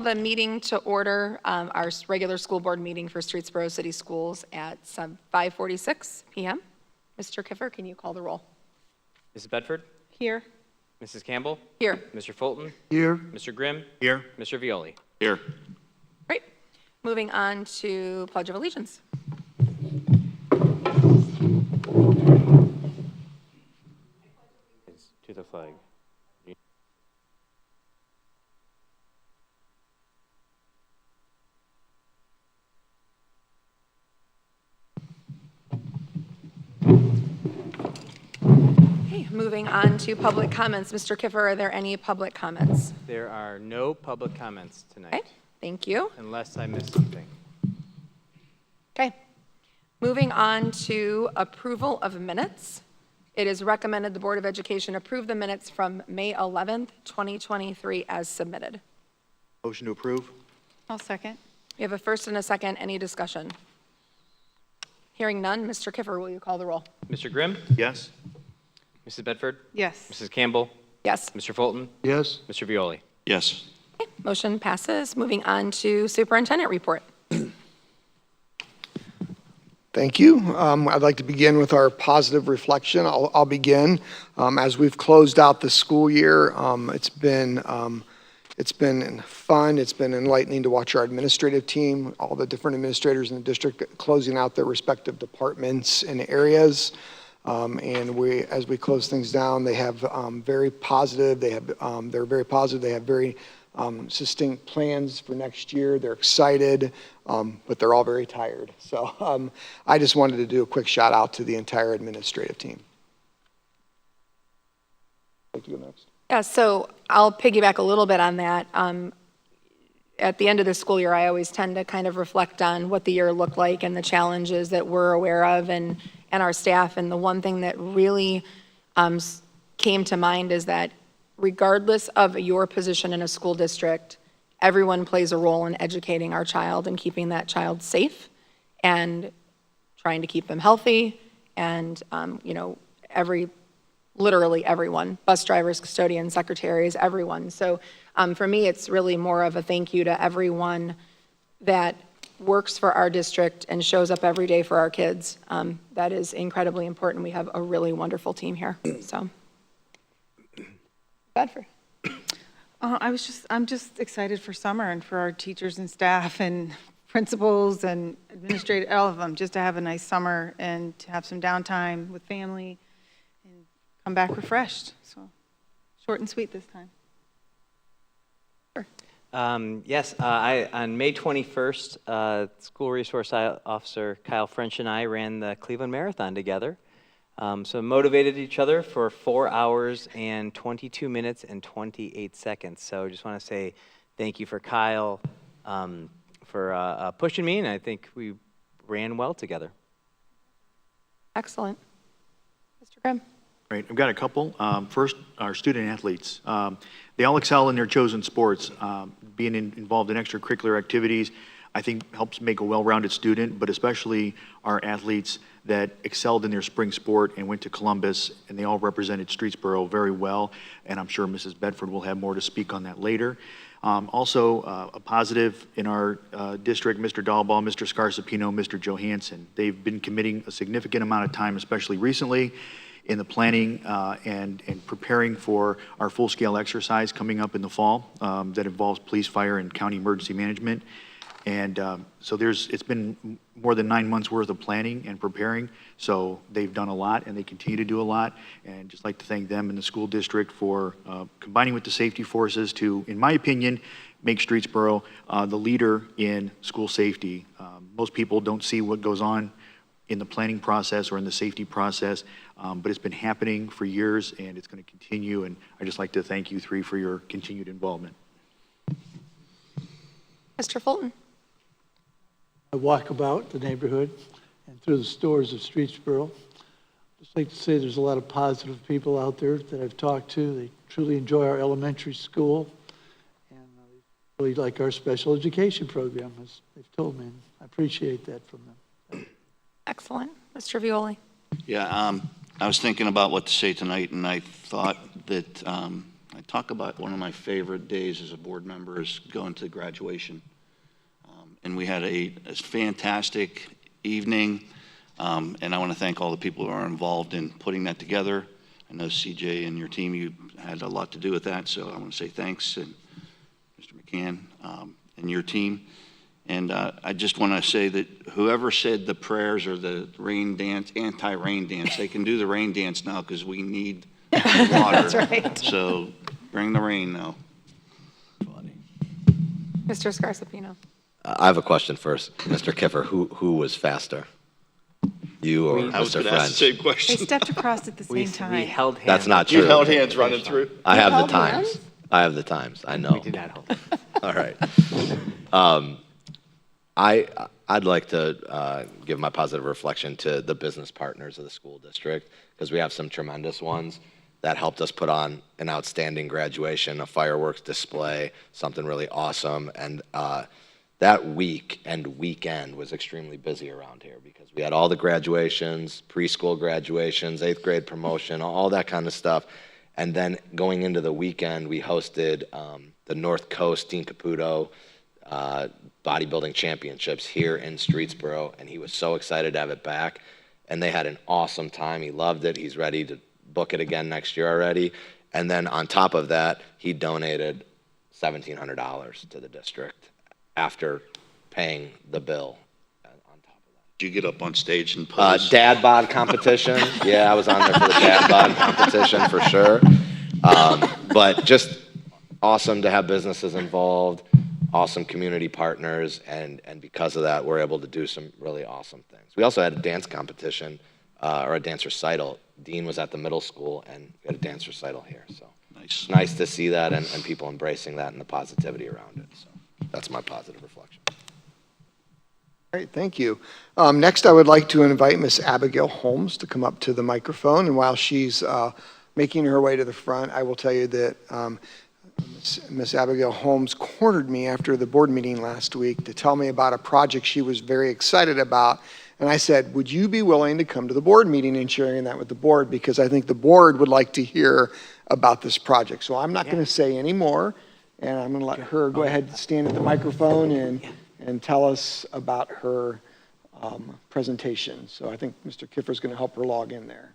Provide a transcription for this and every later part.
The meeting to order, our regular school board meeting for Streetsboro City Schools at 5:46 p.m. Mr. Kiffer, can you call the roll? Mrs. Bedford? Here. Mrs. Campbell? Here. Mr. Fulton? Here. Mr. Grimm? Here. Mr. Violi? Here. Great. Moving on to Pledge of Allegiance. To the flag. Okay, moving on to public comments. Mr. Kiffer, are there any public comments? There are no public comments tonight, Okay, thank you. unless I missed something. Okay. Moving on to approval of minutes. It is recommended the Board of Education approve the minutes from May 11th, 2023 as submitted. Motion to approve? I'll second. We have a first and a second. Any discussion? Hearing none, Mr. Kiffer, will you call the roll? Mr. Grimm? Yes. Mrs. Bedford? Yes. Mrs. Campbell? Yes. Mr. Fulton? Yes. Mr. Violi? Yes. Okay, motion passes. Moving on to superintendent report. Thank you. I'd like to begin with our positive reflection. I'll begin. As we've closed out the school year, it's been fun. It's been enlightening to watch our administrative team, all the different administrators in the district closing out their respective departments and areas. And as we close things down, they have very positive. They're very positive. They have very succinct plans for next year. They're excited, but they're all very tired. So I just wanted to do a quick shout out to the entire administrative team. I'd like to go next. Yeah, so I'll piggyback a little bit on that. At the end of the school year, I always tend to kind of reflect on what the year looked like and the challenges that we're aware of and our staff. And the one thing that really came to mind is that regardless of your position in a school district, everyone plays a role in educating our child and keeping that child safe and trying to keep them healthy. And, literally everyone, bus drivers, custodians, secretaries, everyone. So for me, it's really more of a thank you to everyone that works for our district and shows up every day for our kids. That is incredibly important. We have a really wonderful team here, so. Bedford. I'm just excited for summer and for our teachers and staff and principals and administrators, all of them, just to have a nice summer and to have some downtime with family and come back refreshed. So short and sweet this time. Yes, on May 21st, School Resource Officer Kyle French and I ran the Cleveland Marathon together. So motivated each other for 4 hours and 22 minutes and 28 seconds. So just want to say thank you for Kyle for pushing me, and I think we ran well together. Excellent. Mr. Grimm. Right, I've got a couple. First, our student athletes. They all excel in their chosen sports. Being involved in extracurricular activities, I think helps make a well-rounded student, but especially our athletes that excelled in their spring sport and went to Columbus, and they all represented Streetsboro very well, and I'm sure Mrs. Bedford will have more to speak on that later. Also, a positive in our district, Mr. Dahlbaugh, Mr. Scarsapino, Mr. Johansson. They've been committing a significant amount of time, especially recently, in the planning and preparing for our full-scale exercise coming up in the fall that involves police, fire, and county emergency management. And so it's been more than 9 months worth of planning and preparing. So they've done a lot and they continue to do a lot. And just like to thank them and the school district for combining with the safety forces to, in my opinion, make Streetsboro the leader in school safety. Most people don't see what goes on in the planning process or in the safety process, but it's been happening for years and it's going to continue. And I'd just like to thank you three for your continued involvement. Mr. Fulton. I walk about the neighborhood and through the stores of Streetsboro. Just like to say there's a lot of positive people out there that I've talked to. They truly enjoy our elementary school and they really like our special education program, as they've told me. And I appreciate that from them. Excellent. Mr. Violi. Yeah, I was thinking about what to say tonight, and I thought that I talk about one of my favorite days as a board member is going to graduation. And we had a fantastic evening, and I want to thank all the people who are involved in putting that together. I know CJ and your team, you had a lot to do with that, so I want to say thanks, and Mr. McCann and your team. And I just want to say that whoever said the prayers or the rain dance, anti-rain dance, they can do the rain dance now because we need the water. That's right. So bring the rain now. Mr. Scarsapino. I have a question first. Mr. Kiffer, who was faster? You or I was Mr. going to ask the French? same They question. stepped across at the We same we time. held hands. That's not You true. held hands running through. I have the held times. hands? I have the times. I know. We did not hold. All right. I'd like to give my positive reflection to the business partners of the school district, because we have some tremendous ones that helped us put on an outstanding graduation, a fireworks display, something really awesome. And that week and weekend was extremely busy around here because we had all the graduations, preschool graduations, 8th grade promotion, all that kind of stuff. And then going into the weekend, we hosted the North Coast Dean Caputo bodybuilding championships here in Streetsboro, and he was so excited to have it back. And they had an awesome time. He loved it. He's ready to book it again next year already. And then on top of that, he donated $1,700 to the district after paying the bill on top of that. Did you get up on stage and pose? Dad bod competition. Yeah, I was on there for the dad bod competition for sure. But just awesome to have businesses involved, awesome community partners, and because of that, we're able to do some really awesome things. We also had a dance competition or a dance recital. Dean was at the middle school, and we had a dance recital here. So Nice. it's nice to see that and people embracing that and the positivity around it. So that's my positive reflection. Great, thank you. Next, I would like to invite Miss Abigail Holmes to come up to the microphone. And while she's making her way to the front, I will tell you that Miss Abigail Holmes cornered me after the board meeting last week to tell me about a project she was very excited about. And I said, would you be willing to come to the board meeting and sharing that with the board? Because I think the board would like to hear about this project. So I'm not going to say any more, and I'm going to let her go ahead and stand at the microphone and tell us about her presentation. So I think Mr. Kiffer's going to help her log in there.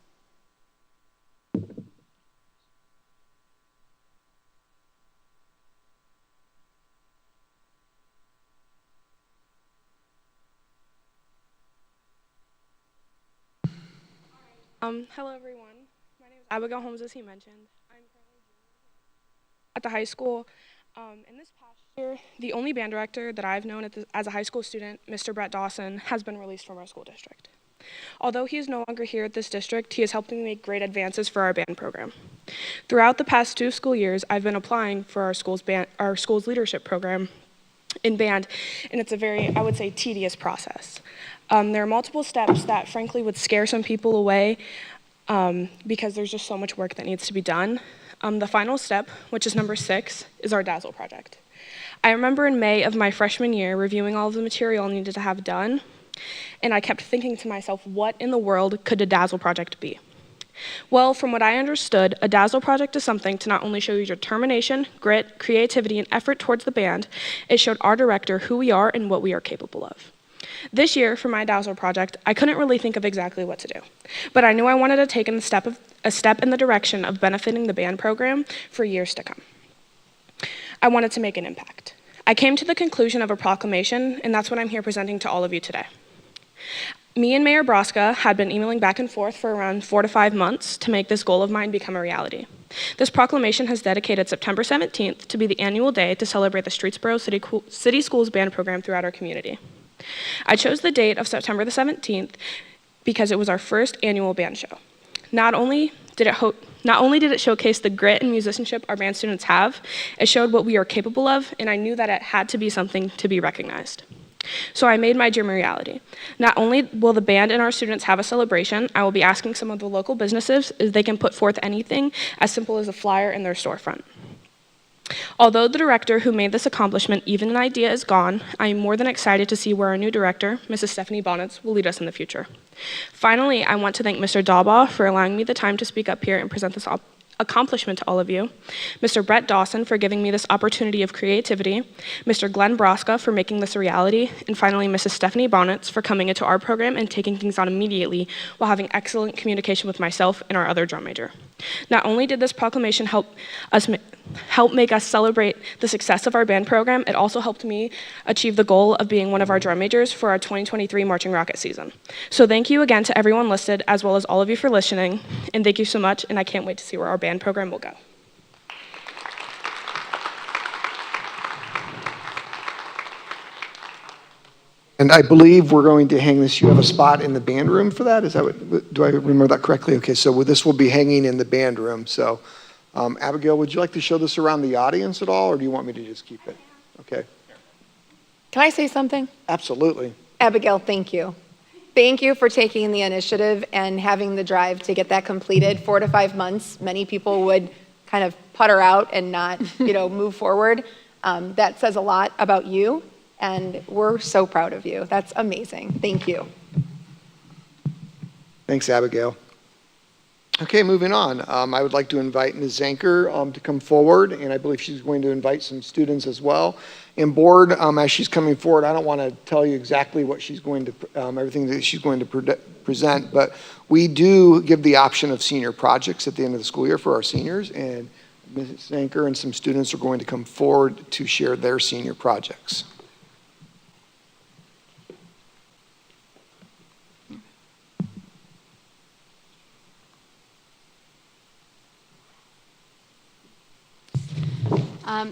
Hello everyone. My name is Abigail Holmes, as he mentioned. I'm currently at the high school. In this past year, the only band director that I've known as a high school student, Mr. Brett Dawson, has been released from our school district. Although he is no longer here at this district, he is helping make great advances for our band program. Throughout the past 2 school years, I've been applying for our school's leadership program in band, and it's a very, I would say, tedious process. There are multiple steps that frankly would scare some people away because there's just so much work that needs to be done. The final step, which is number 6, is our Dazzle project. I remember in May of my freshman year reviewing all of the material I needed to have done, and I kept thinking to myself, what in the world could a Dazzle project be? Well, from what I understood, a Dazzle project is something to not only show your determination, grit, creativity, and effort towards the band, it showed our director who we are and what we are capable of. This year, for my Dazzle project, I couldn't really think of exactly what to do, but I knew I wanted to take a step in the direction of benefiting the band program for years to come. I wanted to make an impact. I came to the conclusion of a proclamation, and that's what I'm here presenting to all of you today. Me and Mayor Broska had been emailing back and forth for around 4 to 5 months to make this goal of mine become a reality. This proclamation has dedicated September 17th to be the annual day to celebrate the Streetsboro City Schools Band program throughout our community. I chose the date of September the 17th because it was our first annual band show. Not only did it showcase the grit and musicianship our band students have, it showed what we are capable of, and I knew that it had to be something to be recognized. So I made my dream a reality. Not only will the band and our students have a celebration, I will be asking some of the local businesses if they can put forth anything as simple as a flyer in their storefront. Although the director who made this accomplishment, even an idea, is gone, I am more than excited to see where our new director, Mrs. Stephanie Bonnets, will lead us in the future. Finally, I want to thank Mr. Dalbaugh for allowing me the time to speak up here and present this accomplishment to all of you, Mr. Brett Dawson for giving me this opportunity of creativity, Mr. Glenn Broska for making this a reality, and finally Mrs. Stephanie Bonnets for coming into our program and taking things on immediately while having excellent communication with myself and our other drum major. Not only did this proclamation help make us celebrate the success of our band program, it also helped me achieve the goal of being one of our drum majors for our 2023 Marching Rocket season. So thank you again to everyone listed, as well as all of you for listening, and thank you so much, and I can't wait to see where our band program will go. And I believe we're going to hang this, you have a spot in the band room for that? Is that what, do I remember that correctly? Okay, so this will be hanging in the band room. So Abigail, would you like to show this around the audience at all, or do you want me to just keep it? Okay, Can I say something? absolutely. Abigail, thank you. Thank you for taking the initiative and having the drive to get that completed. 4 to 5 months, many people would kind of putter out and not, move forward. That says a lot about you, and we're so proud of you. That's amazing. Thank you. Thanks, Abigail. Okay, moving on. I would like to invite Ms. Zanker to come forward, and I believe she's going to invite some students as well. And board, as she's coming forward, I don't want to tell you exactly what she's going to, everything that she's going to present, but we do give the option of senior projects at the end of the school year for our seniors, and Ms. Zanker and some students are going to come forward to share their senior projects.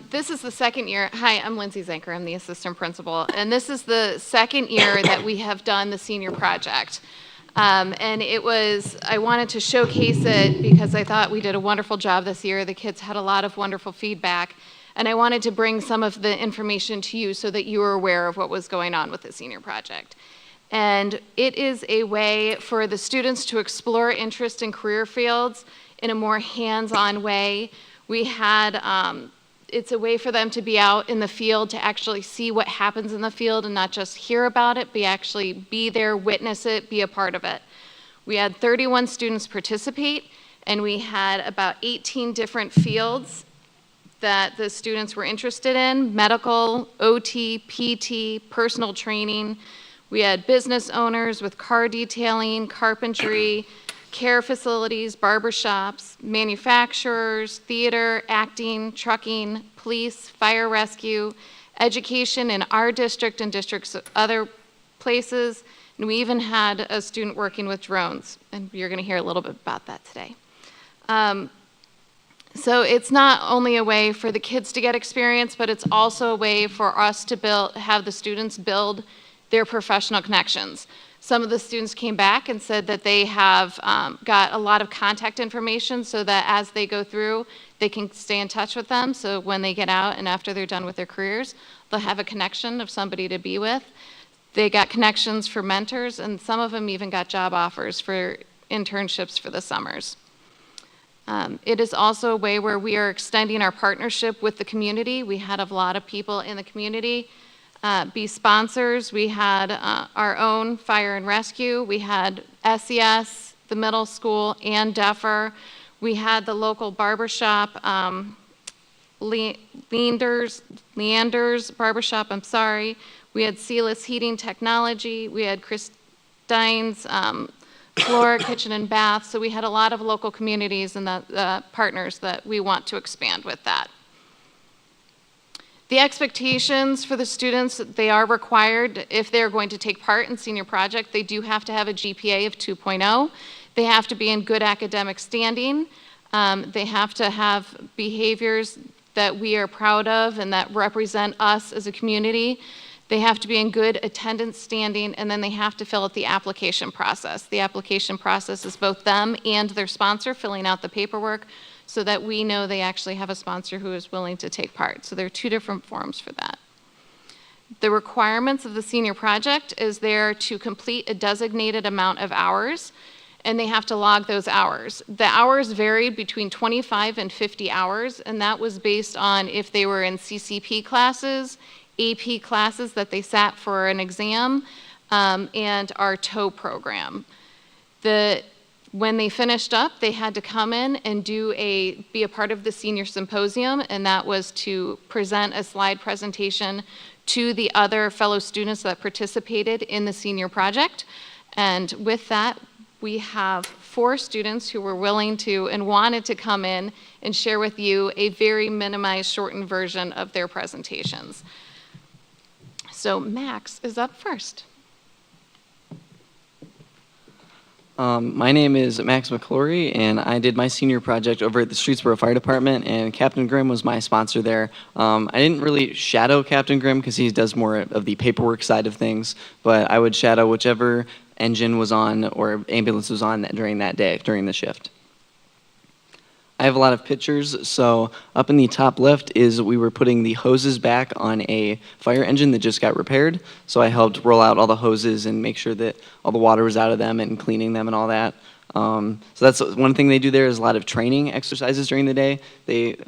This is the second year. Hi, I'm Lindsay Zanker. I'm the assistant principal. And this is the second year that we have done the senior project. And I wanted to showcase it because I thought we did a wonderful job this year. The kids had a lot of wonderful feedback. And I wanted to bring some of the information to you so that you were aware of what was going on with the senior project. And it is a way for the students to explore interest in career fields in a more hands-on way. We had, it's a way for them to be out in the field, to actually see what happens in the field and not just hear about it, but actually be there, witness it, be a part of it. We had 31 students participate, and we had about 18 different fields that the students were interested in: medical, OT, PT, personal training. We had business owners with car detailing, carpentry, care facilities, barbershops, manufacturers, theater, acting, trucking, police, fire rescue, education in our district and districts of other places, and we even had a student working with drones, and you're going to hear a little bit about that today. So it's not only a way for the kids to get experience, but it's also a way for us to have the students build their professional connections. Some of the students came back and said that they have got a lot of contact information so that as they go through, they can stay in touch with them. So when they get out and after they're done with their careers, they'll have a connection of somebody to be with. They got connections for mentors, and some of them even got job offers for internships for the summers. It is also a way where we are extending our partnership with the community. We had a lot of people in the community be sponsors. We had our own fire and rescue. We had SES, the middle school, and DEFR. We had the local barbershop, Leander's barbershop, I'm sorry. We had Sealess Heating Technology. We had Christine's Flora Kitchen and Bath. So we had a lot of local communities and the partners that we want to expand with that. The expectations for the students, they are required if they're going to take part in senior project. They do have to have a GPA of 2.0. They have to be in good academic standing. They have to have behaviors that we are proud of and that represent us as a community. They have to be in good attendance standing, and then they have to fill out the application process. The application process is both them and their sponsor filling out the paperwork so that we know they actually have a sponsor who is willing to take part. So there are two different forms for that. The requirements of the senior project is they're to complete a designated amount of hours, and they have to log those hours. The hours varied between 25 and 50 hours, and that was based on if they were in CCP classes, AP classes that they sat for an exam, and our TOE program. The When they finished up, they had to come in and be a part of the senior symposium, and that was to present a slide presentation to the other fellow students that participated in the senior project. And with that, we have 4 students who were willing to and wanted to come in and share with you a very minimized, shortened version of their presentations. So Max is up first. My name is Max McClory, and I did my senior project over at the Streetsboro Fire Department, and Captain Grimm was my sponsor there. I didn't really shadow Captain Grimm because he does more of the paperwork side of things, but I would shadow whichever engine was on or ambulance was on during that day, during the shift. I have a lot of pictures, so up in the top left is we were putting the hoses back on a fire engine that just got repaired, so I helped roll out all the hoses and make sure that all the water was out of them and cleaning them and all that. So that's one thing they do there is a lot of training exercises during the day.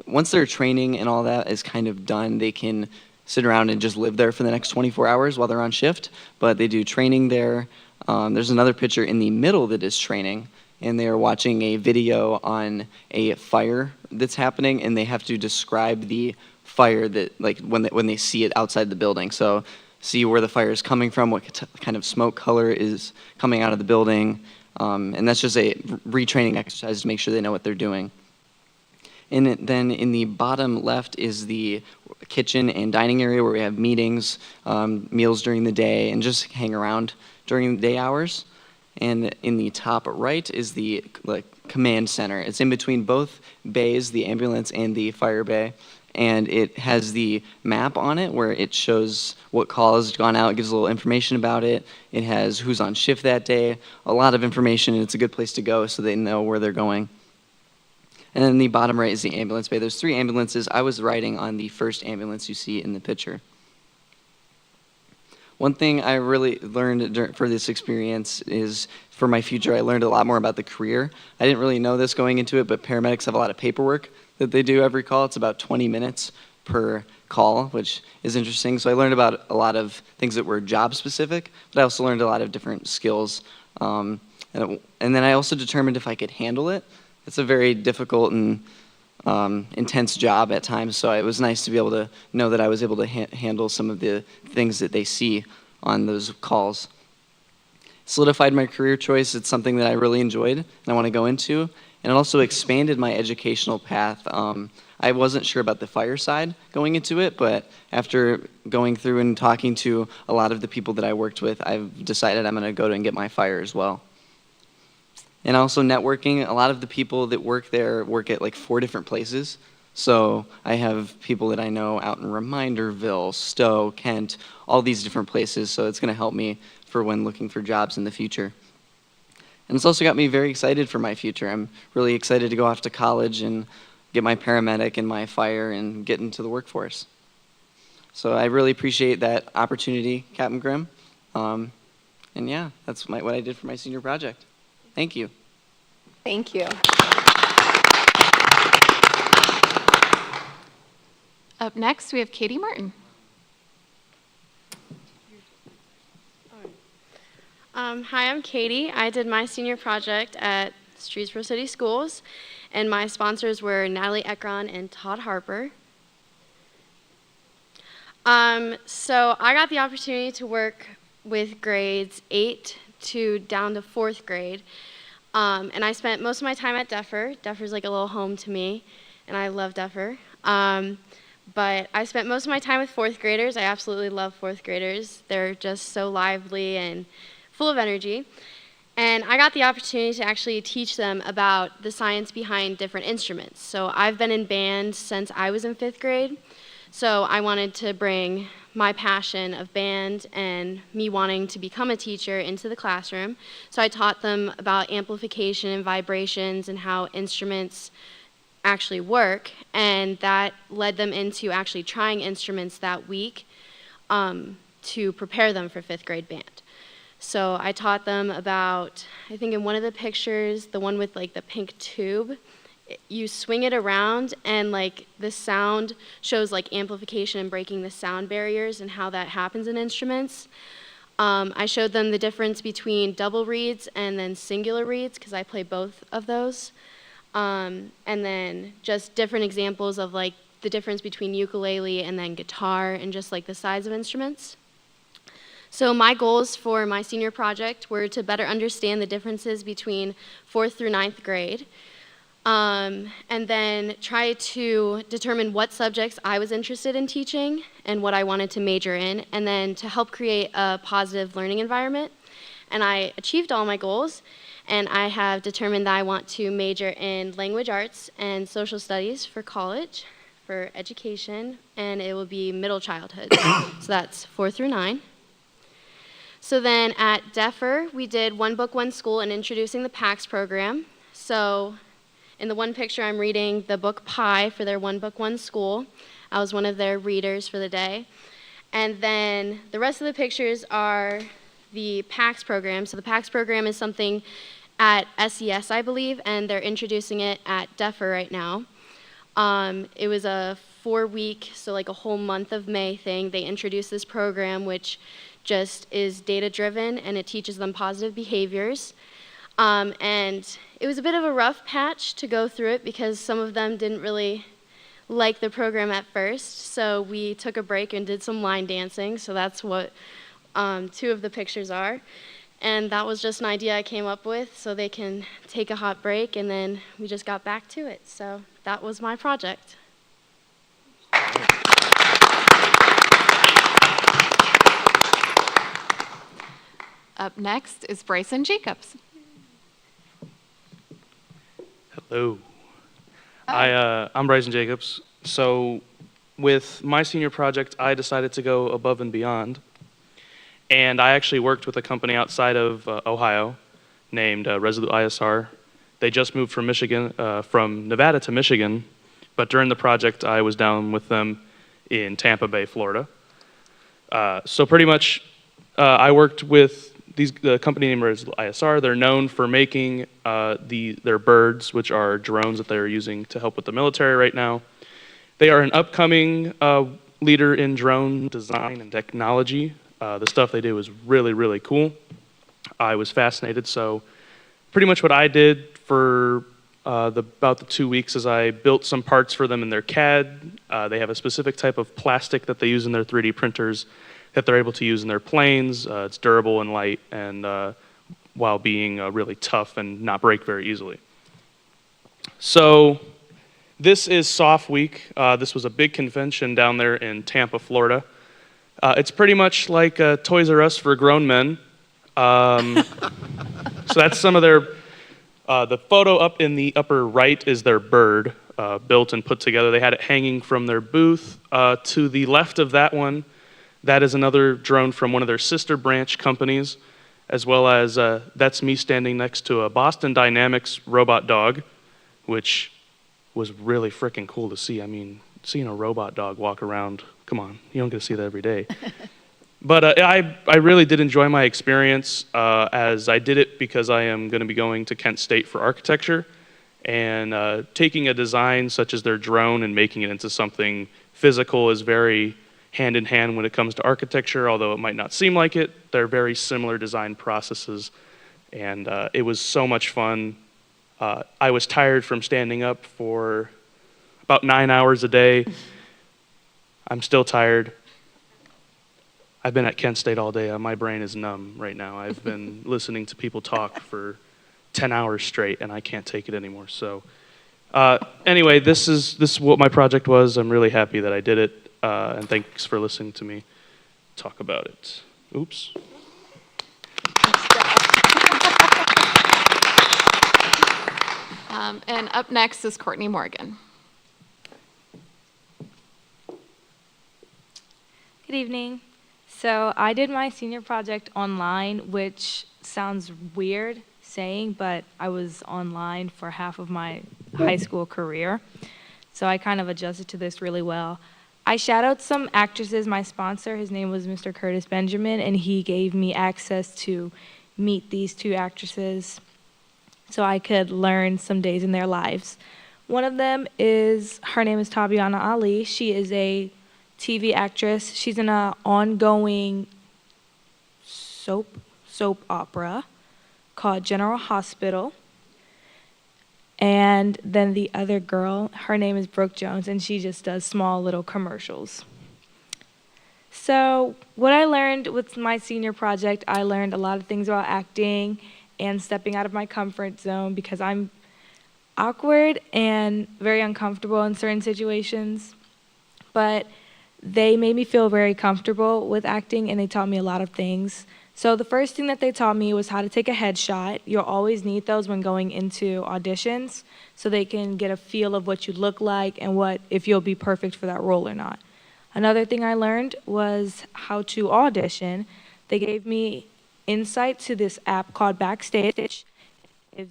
Once their training and all that is kind of done, they can sit around and just live there for the next 24 hours while they're on shift, but they do training there. There's another picture in the middle that is training, and they are watching a video on a fire that's happening, and they have to describe the fire that, like, when they see it outside the building. So see where the fire is coming from, what kind of smoke color is coming out of the building, and that's just a retraining exercise to make sure they know what they're doing. And then in the bottom left is the kitchen and dining area where we have meetings, meals during the day, and just hang around during the day hours. And in the top right is the command center. It's in between both bays, the ambulance and the fire bay. And it has the map on it where it shows what call has gone out. It gives a little information about it. It has who's on shift that day, a lot of information, and it's a good place to go so they know where they're going. And then the bottom right is the ambulance bay. There's 3 ambulances. I was riding on the first ambulance you see in the picture. One thing I really learned for this experience is, for my future, I learned a lot more about the career. I didn't really know this going into it, but paramedics have a lot of paperwork that they do every call. It's about 20 minutes per call, which is interesting. So I learned about a lot of things that were job specific, but I also learned a lot of different skills. And then I also determined if I could handle it. It's a very difficult and intense job at times, so it was nice to be able to know that I was able to handle some of the things that they see on those calls. Solidified my career choice. It's something that I really enjoyed and I want to go into, and it also expanded my educational path. I wasn't sure about the fire side going into it, but after going through and talking to a lot of the people that I worked with, I've decided I'm going to go and get my fire as well. And also networking. A lot of the people that work there work at like 4 different places. So I have people that I know out in Reminderville, Stowe, Kent, all these different places. So it's going to help me for when looking for jobs in the future. And it's also got me very excited for my future. I'm really excited to go off to college and get my paramedic and my fire and get into the workforce. So I really appreciate that opportunity, Captain Grimm. And yeah, that's what I did for my senior project. Thank you. Thank you. Up next, we have Katie Martin. Hi, I'm Katie. I did my senior project at Streetsboro City Schools, and my sponsors were Natalie Ekron and Todd Harper. So I got the opportunity to work with grades 8 to down to 4th grade. And I spent most of my time at Duffer. Duffer's like a little home to me, and I love Duffer. But I spent most of my time with 4th graders. I absolutely love 4th graders. They're just so lively and full of energy. And I got the opportunity to actually teach them about the science behind different instruments. So I've been in band since I was in 5th grade. So I wanted to bring my passion of band and me wanting to become a teacher into the classroom. So I taught them about amplification and vibrations and how instruments actually work, and that led them into actually trying instruments that week to prepare them for 5th grade band. So I taught them about, I think in one of the pictures, the one with like the pink tube, you swing it around and like the sound shows like amplification and breaking the sound barriers and how that happens in instruments. I showed them the difference between double reeds and then singular reeds, because I play both of those. And then just different examples of like the difference between ukulele and then guitar and just like the size of instruments. So my goals for my senior project were to better understand the differences between 4th through 9th grade, and then try to determine what subjects I was interested in teaching and what I wanted to major in, and then to help create a positive learning environment. And I achieved all my goals, and I have determined that I want to major in language arts and social studies for college, for education, and it will be middle childhood. So that's 4 through 9. So then at DEFR, we did One Book, One School and introducing the PACS program. So in the one picture, I'm reading the book Pi for their One Book, One School. I was one of their readers for the day. And then the rest of the pictures are the PACS program. So the PACS program is something at SES, I believe, and they're introducing it at DEFR right now. It was a 4-week, so like a whole month of May thing. They introduced this program, which just is data-driven, and it teaches them positive behaviors. And it was a bit of a rough patch to go through it because some of them didn't really like the program at first. So we took a break and did some line dancing. So that's what 2 of the pictures are. And that was just an idea I came up with so they can take a hot break, and then we just got back to it. So that was my project. Up next is Bryson Jacobs. Hello. I'm Bryson Jacobs. So with my senior project, I decided to go above and beyond. And I actually worked with a company outside of Ohio named Resolute ISR. They just moved from from Nevada to Michigan. But during the project, I was down with them in Tampa Bay, Florida. So pretty much, I worked with the company named Resolute ISR. They're known for making their birds, which are drones that they're using to help with the military right now. They are an upcoming leader in drone design and technology. The stuff they do is really, really cool. I was fascinated, so pretty much what I did for about the 2 weeks is I built some parts for them in their CAD. They have a specific type of plastic that they use in their 3D printers that they're able to use in their planes. It's durable and light, and while being really tough and not break very easily. So this is SOF Week. This was a big convention down there in Tampa, Florida. It's pretty much like Toys R Us for grown men. So that's some of their, the photo up in the upper right is their bird, built and put together. They had it hanging from their booth. To the left of that one, that is another drone from one of their sister branch companies, as well as that's me standing next to a Boston Dynamics robot dog, which was really freaking cool to see. I mean, seeing a robot dog walk around, come on, you don't get to see that every day. But I really did enjoy my experience, as I did it because I am going to be going to Kent State for architecture, and taking a design such as their drone and making it into something physical is very hand in hand when it comes to architecture, although it might not seem like it. They're very similar design processes, and it was so much fun. I was tired from standing up for about 9 hours a day. I'm still tired. I've been at Kent State all day. My brain is numb right now. I've been listening to people talk for 10 hours straight, and I can't take it anymore. So anyway, this is what my project was. I'm really happy that I did it. And thanks for listening to me talk about it. Oops. And up next is Courtney Morgan. Good evening. So I did my senior project online, which sounds weird saying, but I was online for half of my high school career. So I kind of adjusted to this really well. I shadowed some actresses. My sponsor, his name was Mr. Curtis Benjamin, and he gave me access to meet these 2 actresses so I could learn some days in their lives. One of them her name is Tabiana Ali. She is a TV actress. She's in an ongoing soap opera called General Hospital. And then the other girl, her name is Brooke Jones, and she just does small little commercials. So what I learned with my senior project, I learned a lot of things about acting and stepping out of my comfort zone because I'm awkward and very uncomfortable in certain situations. But they made me feel very comfortable with acting, and they taught me a lot of things. So the first thing that they taught me was how to take a headshot. You'll always need those when going into auditions so they can get a feel of what you look like and if you'll be perfect for that role or not. Another thing I learned was how to audition. They gave me insight to this app called Backstage. It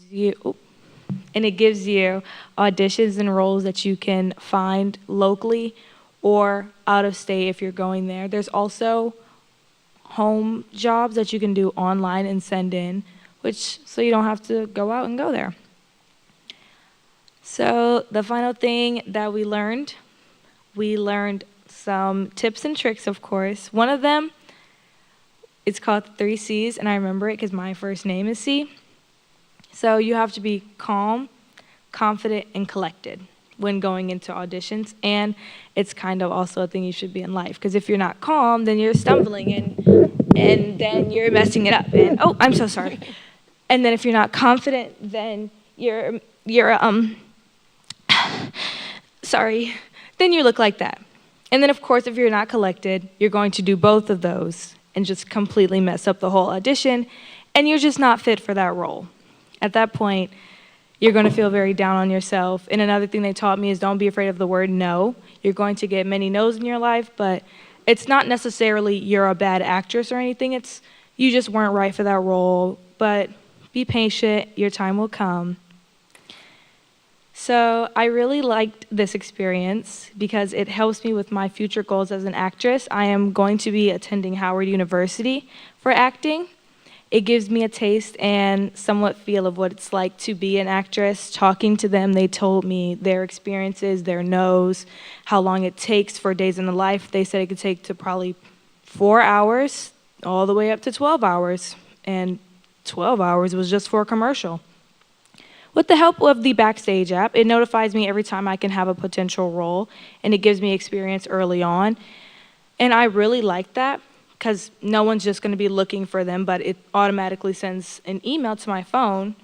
gives you auditions and roles that you can find locally or out of state if you're going there. There's also home jobs that you can do online and send in, so you don't have to go out and go there. So the final thing that we learned some tips and tricks, of course. One of them, it's called 3 C's, and I remember it because my first name is C. So you have to be calm, confident, and collected when going into auditions, and it's kind of also a thing you should be in life, because if you're not calm, then you're stumbling and then you're messing it up, and oh, I'm so sorry. And then if you're not confident, then you're sorry, then you look like that. And then of course, if you're not collected, you're going to do both of those and just completely mess up the whole audition, and you're just not fit for that role. At that point, you're going to feel very down on yourself. And another thing they taught me is don't be afraid of the word no. You're going to get many no's in your life, but it's not necessarily you're a bad actress or anything. It's you just weren't right for that role, but be patient. Your time will come. So I really liked this experience because it helps me with my future goals as an actress. I am going to be attending Howard University for acting. It gives me a taste and somewhat feel of what it's like to be an actress. Talking to them, they told me their experiences, their no's, how long it takes for days in the life. They said it could take to probably 4 hours all the way up to 12 hours. And 12 hours was just for a commercial. With the help of the Backstage app, it notifies me every time I can have a potential role, and it gives me experience early on. And I really like that, because no one's just going to be looking for them, but it automatically sends an email to my phone,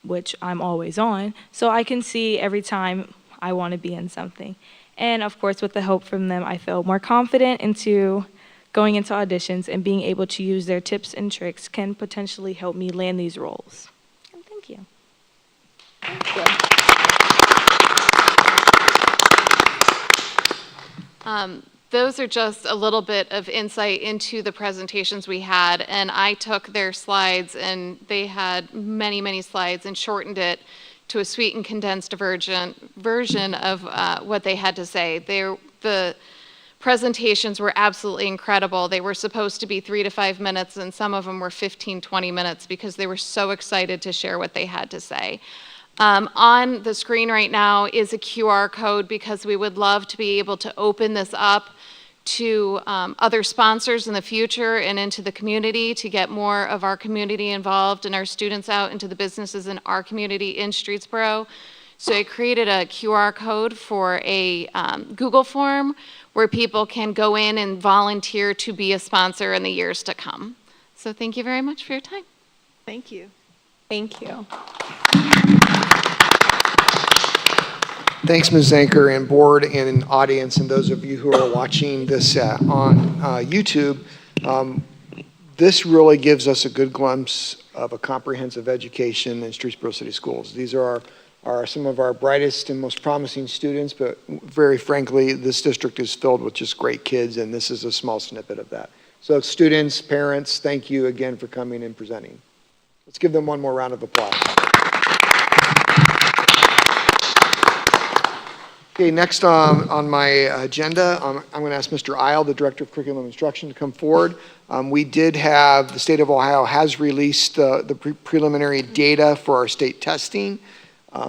which I'm always on, so I can see every time I want to be in something. And of course, with the help from them, I feel more confident into going into auditions, and being able to use their tips and tricks can potentially help me land these roles. And thank you. Those are just a little bit of insight into the presentations we had, and I took their slides, and they had many, many slides, and shortened it to a sweet and condensed version of what they had to say. The presentations were absolutely incredible. They were supposed to be 3 to 5 minutes, and some of them were 15, 20 minutes because they were so excited to share what they had to say. On the screen right now is a QR code because we would love to be able to open this up to other sponsors in the future and into the community to get more of our community involved and our students out into the businesses in our community in Streetsboro. So I created a QR code for a Google form where people can go in and volunteer to be a sponsor in the years to come. So thank you very much for your time. Thank you. Thank you. Thanks, Ms. Zanker, and board and audience, and those of you who are watching this on YouTube. This really gives us a good glimpse of a comprehensive education in Streetsboro City Schools. These are some of our brightest and most promising students, but very frankly, this district is filled with just great kids, and this is a small snippet of that. So students, parents, thank you again for coming and presenting. Let's give them one more round of applause. Okay, next on my agenda, I'm going to ask Mr. Isle, the Director of Curriculum Instruction, to come forward. We did have, the state of Ohio has released the preliminary data for our state testing.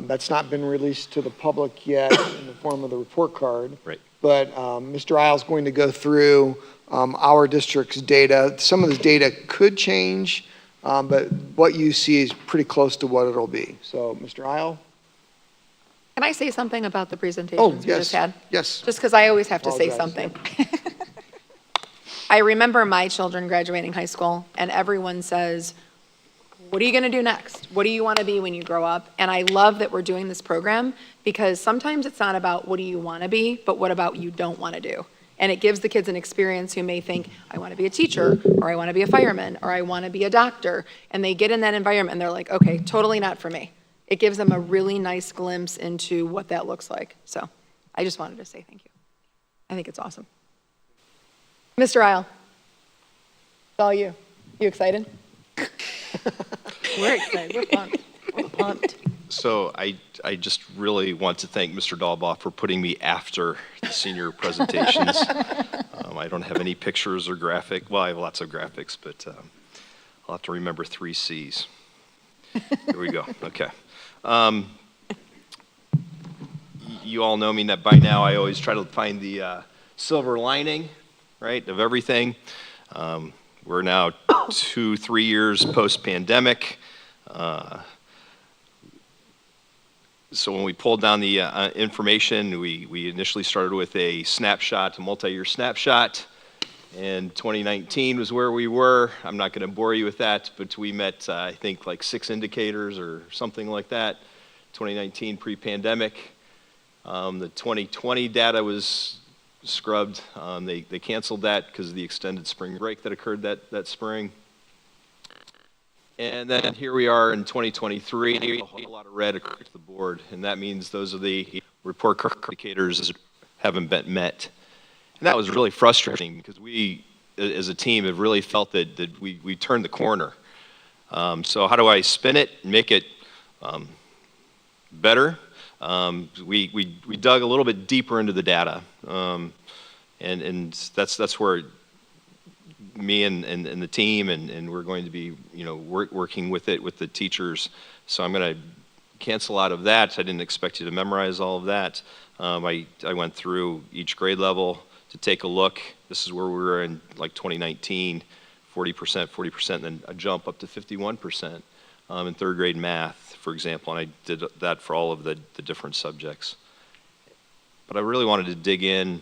That's not been released to the public yet in the form of the report card. Right. but Mr. Isle's going to go through our district's data. Some of this data could change, but what you see is pretty close to what it'll be. So, Mr. Isle? Can I say something about the Oh, presentations we yes, just had? yes. Just because I always have to say Apologize. something. I remember my children graduating high school, and everyone says, what are you going to do next? What do you want to be when you grow up? And I love that we're doing this program, because sometimes it's not about what do you want to be, but what about you don't want to do. And it gives the kids an experience who may think, I want to be a teacher, or I want to be a fireman, or I want to be a doctor. And they get in that environment and they're like, okay, totally not for me. It gives them a really nice glimpse into what that looks like. So I just wanted to say thank you. I think it's awesome. Mr. Isle, it's all you. You excited? We're excited. We're pumped. We're pumped. So I just really want to thank Mr. Dalbaugh for putting me after the senior presentations. I don't have any pictures or well, I have lots of graphics, but I'll have to remember 3 C's. Here we go. Okay. You all know me that by now. I always try to find the silver lining, right, of everything. We're now 2-3 years post-pandemic. So when we pulled down the information, we initially started with a snapshot, a multi-year snapshot, and 2019 was where we were. I'm not going to bore you with that, but we met, I think, like 6 indicators or something like that. 2019 pre-pandemic. The 2020 data was scrubbed. They canceled that because of the extended spring break that occurred that spring. And then here we are in 2023, and a whole lot of red across the board, and that means those are the report indicators that haven't been met. And that was really frustrating because we, as a team, have really felt that we turned the corner. So how do I spin it and make it better? We dug a little bit deeper into the data, and that's where me and the team and we're going to be working with it with the teachers. So I'm going to cancel out of that. I didn't expect you to memorize all of that. I went through each grade level to take a look. This is where we were in like 2019, 40%, and then a jump up to 51% in 3rd grade math, for example, and I did that for all of the different subjects. But I really wanted to dig in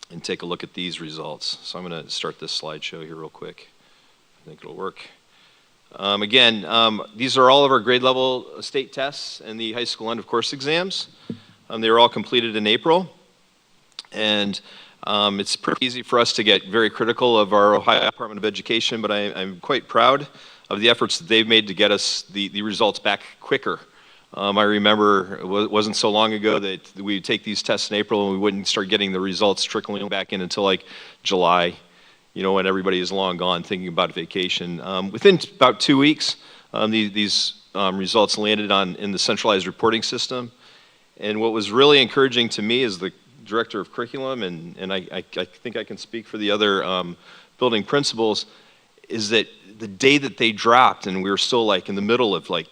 and take a look at these results. So I'm going to start this slideshow here real quick. I think it'll work. Again, these are all of our grade level state tests and the high school end of course exams. They were all completed in April. And it's pretty easy for us to get very critical of our Ohio Department of Education, but I'm quite proud of the efforts that they've made to get us the results back quicker. I remember it wasn't so long ago that we would take these tests in April and we wouldn't start getting the results trickling back in until like July, when everybody is long gone thinking about vacation. Within about 2 weeks, these results landed in the centralized reporting system. And what was really encouraging to me as the director of curriculum, and I think I can speak for the other building principals, is that the day that they dropped and we were still like in the middle of like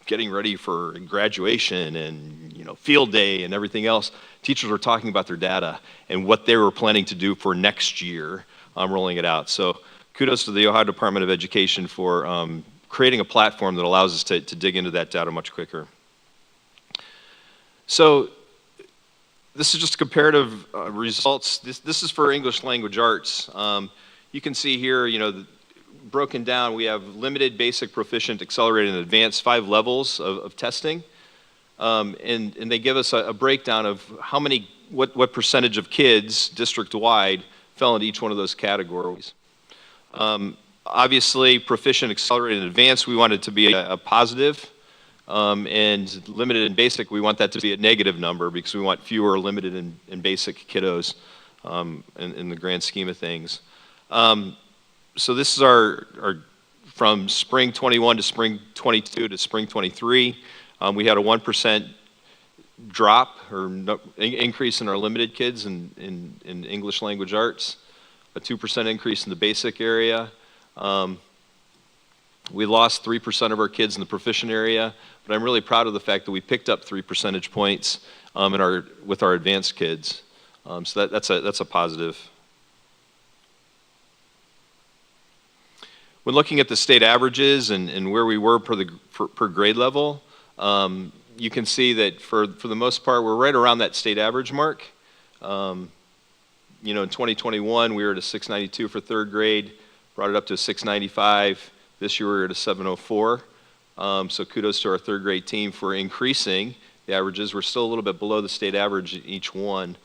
getting ready for graduation and field day and everything else, teachers were talking about their data and what they were planning to do for next year, rolling it out. So kudos to the Ohio Department of Education for creating a platform that allows us to dig into that data much quicker. So this is just comparative results. This is for English language arts. You can see here, broken down, we have limited, basic, proficient, accelerated, and advanced, 5 levels of testing. And they give us a breakdown of what percentage of kids district-wide fell into each one of those categories. Obviously, proficient, accelerated, and advanced, we want it to be a positive. And limited and basic, we want that to be a negative number because we want fewer limited and basic kiddos in the grand scheme of things. So this is our from spring 21 to spring 22 to spring 23. We had a 1% drop or increase in our limited kids in English language arts, a 2% increase in the basic area. We lost 3% of our kids in the proficient area, but I'm really proud of the fact that we picked up 3 percentage points with our advanced kids. So that's a positive. When looking at the state averages and where we were per grade level, you can see that for the most part, we're right around that state average mark. You know, in 2021, we were at a 692 for third grade, brought it up to a 695. This year, we're at a 704. So kudos to our third grade team for increasing the averages. We're still a little bit below the state average in each one.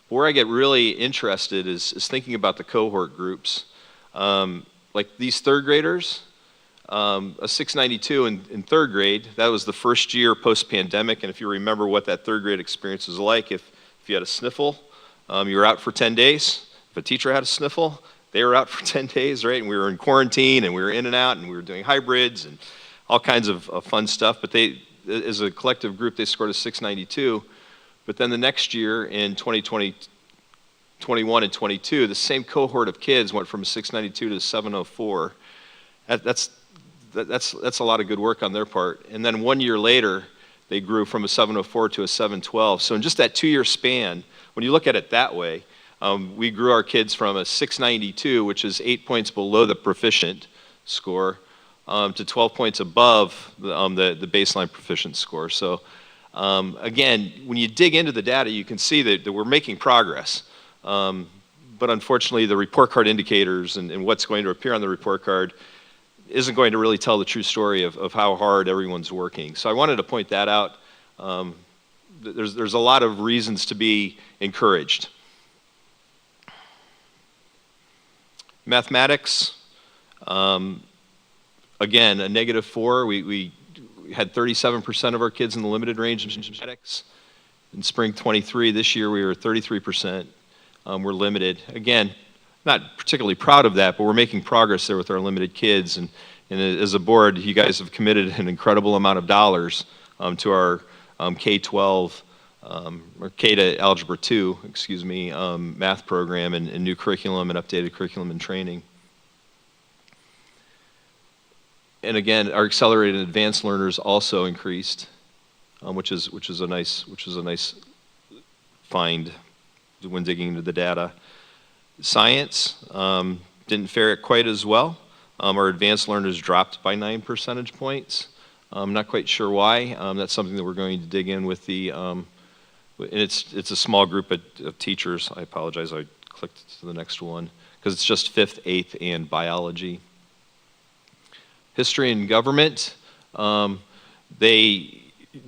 But where I get really interested is thinking about the cohort groups. Like these third graders, a 692 in third grade, that was the first year post-pandemic. And if you remember what that third grade experience was like, if you had a sniffle, you were out for 10 days. If a teacher had a sniffle, they were out for 10 days, right? And we were in quarantine, and we were in and out, and we were doing hybrids and all kinds of fun stuff. But they, as a collective group, they scored a 692. But then the next year, in 2020, 21 and 22, the same cohort of kids went from a 692 to a 704. That's a lot of good work on their part. And then 1 year later, they grew from a 704 to a 712. So in just that 2 year span, when you look at it that way, we grew our kids from a 692, which is 8 points below the proficient score, to 12 points above the baseline proficient score. So again, when you dig into the data, you can see that we're making progress. But unfortunately, the report card indicators and what's going to appear on the report card isn't going to really tell the true story of how hard everyone's working. So I wanted to point that out. There's a lot of reasons to be encouraged. Mathematics, again, a -4. We had 37% of our kids in the limited range in mathematics. In spring 23, this year we were 33%. We're limited. Again, not particularly proud of that, but we're making progress there with our limited kids. And as a board, you guys have committed an incredible amount of dollars to our K-12, or K to Algebra 2, excuse me, math program and new curriculum and updated curriculum and training. And again, our accelerated and advanced learners also increased, which is a nice find when digging into the data. Science didn't fare quite as well. Our advanced learners dropped by 9 percentage points. I'm not quite sure why. That's something that we're going to dig in with the, and it's a small group of teachers. I apologize, I clicked to the next one, because it's just 5th, 8th, and biology. History and government, they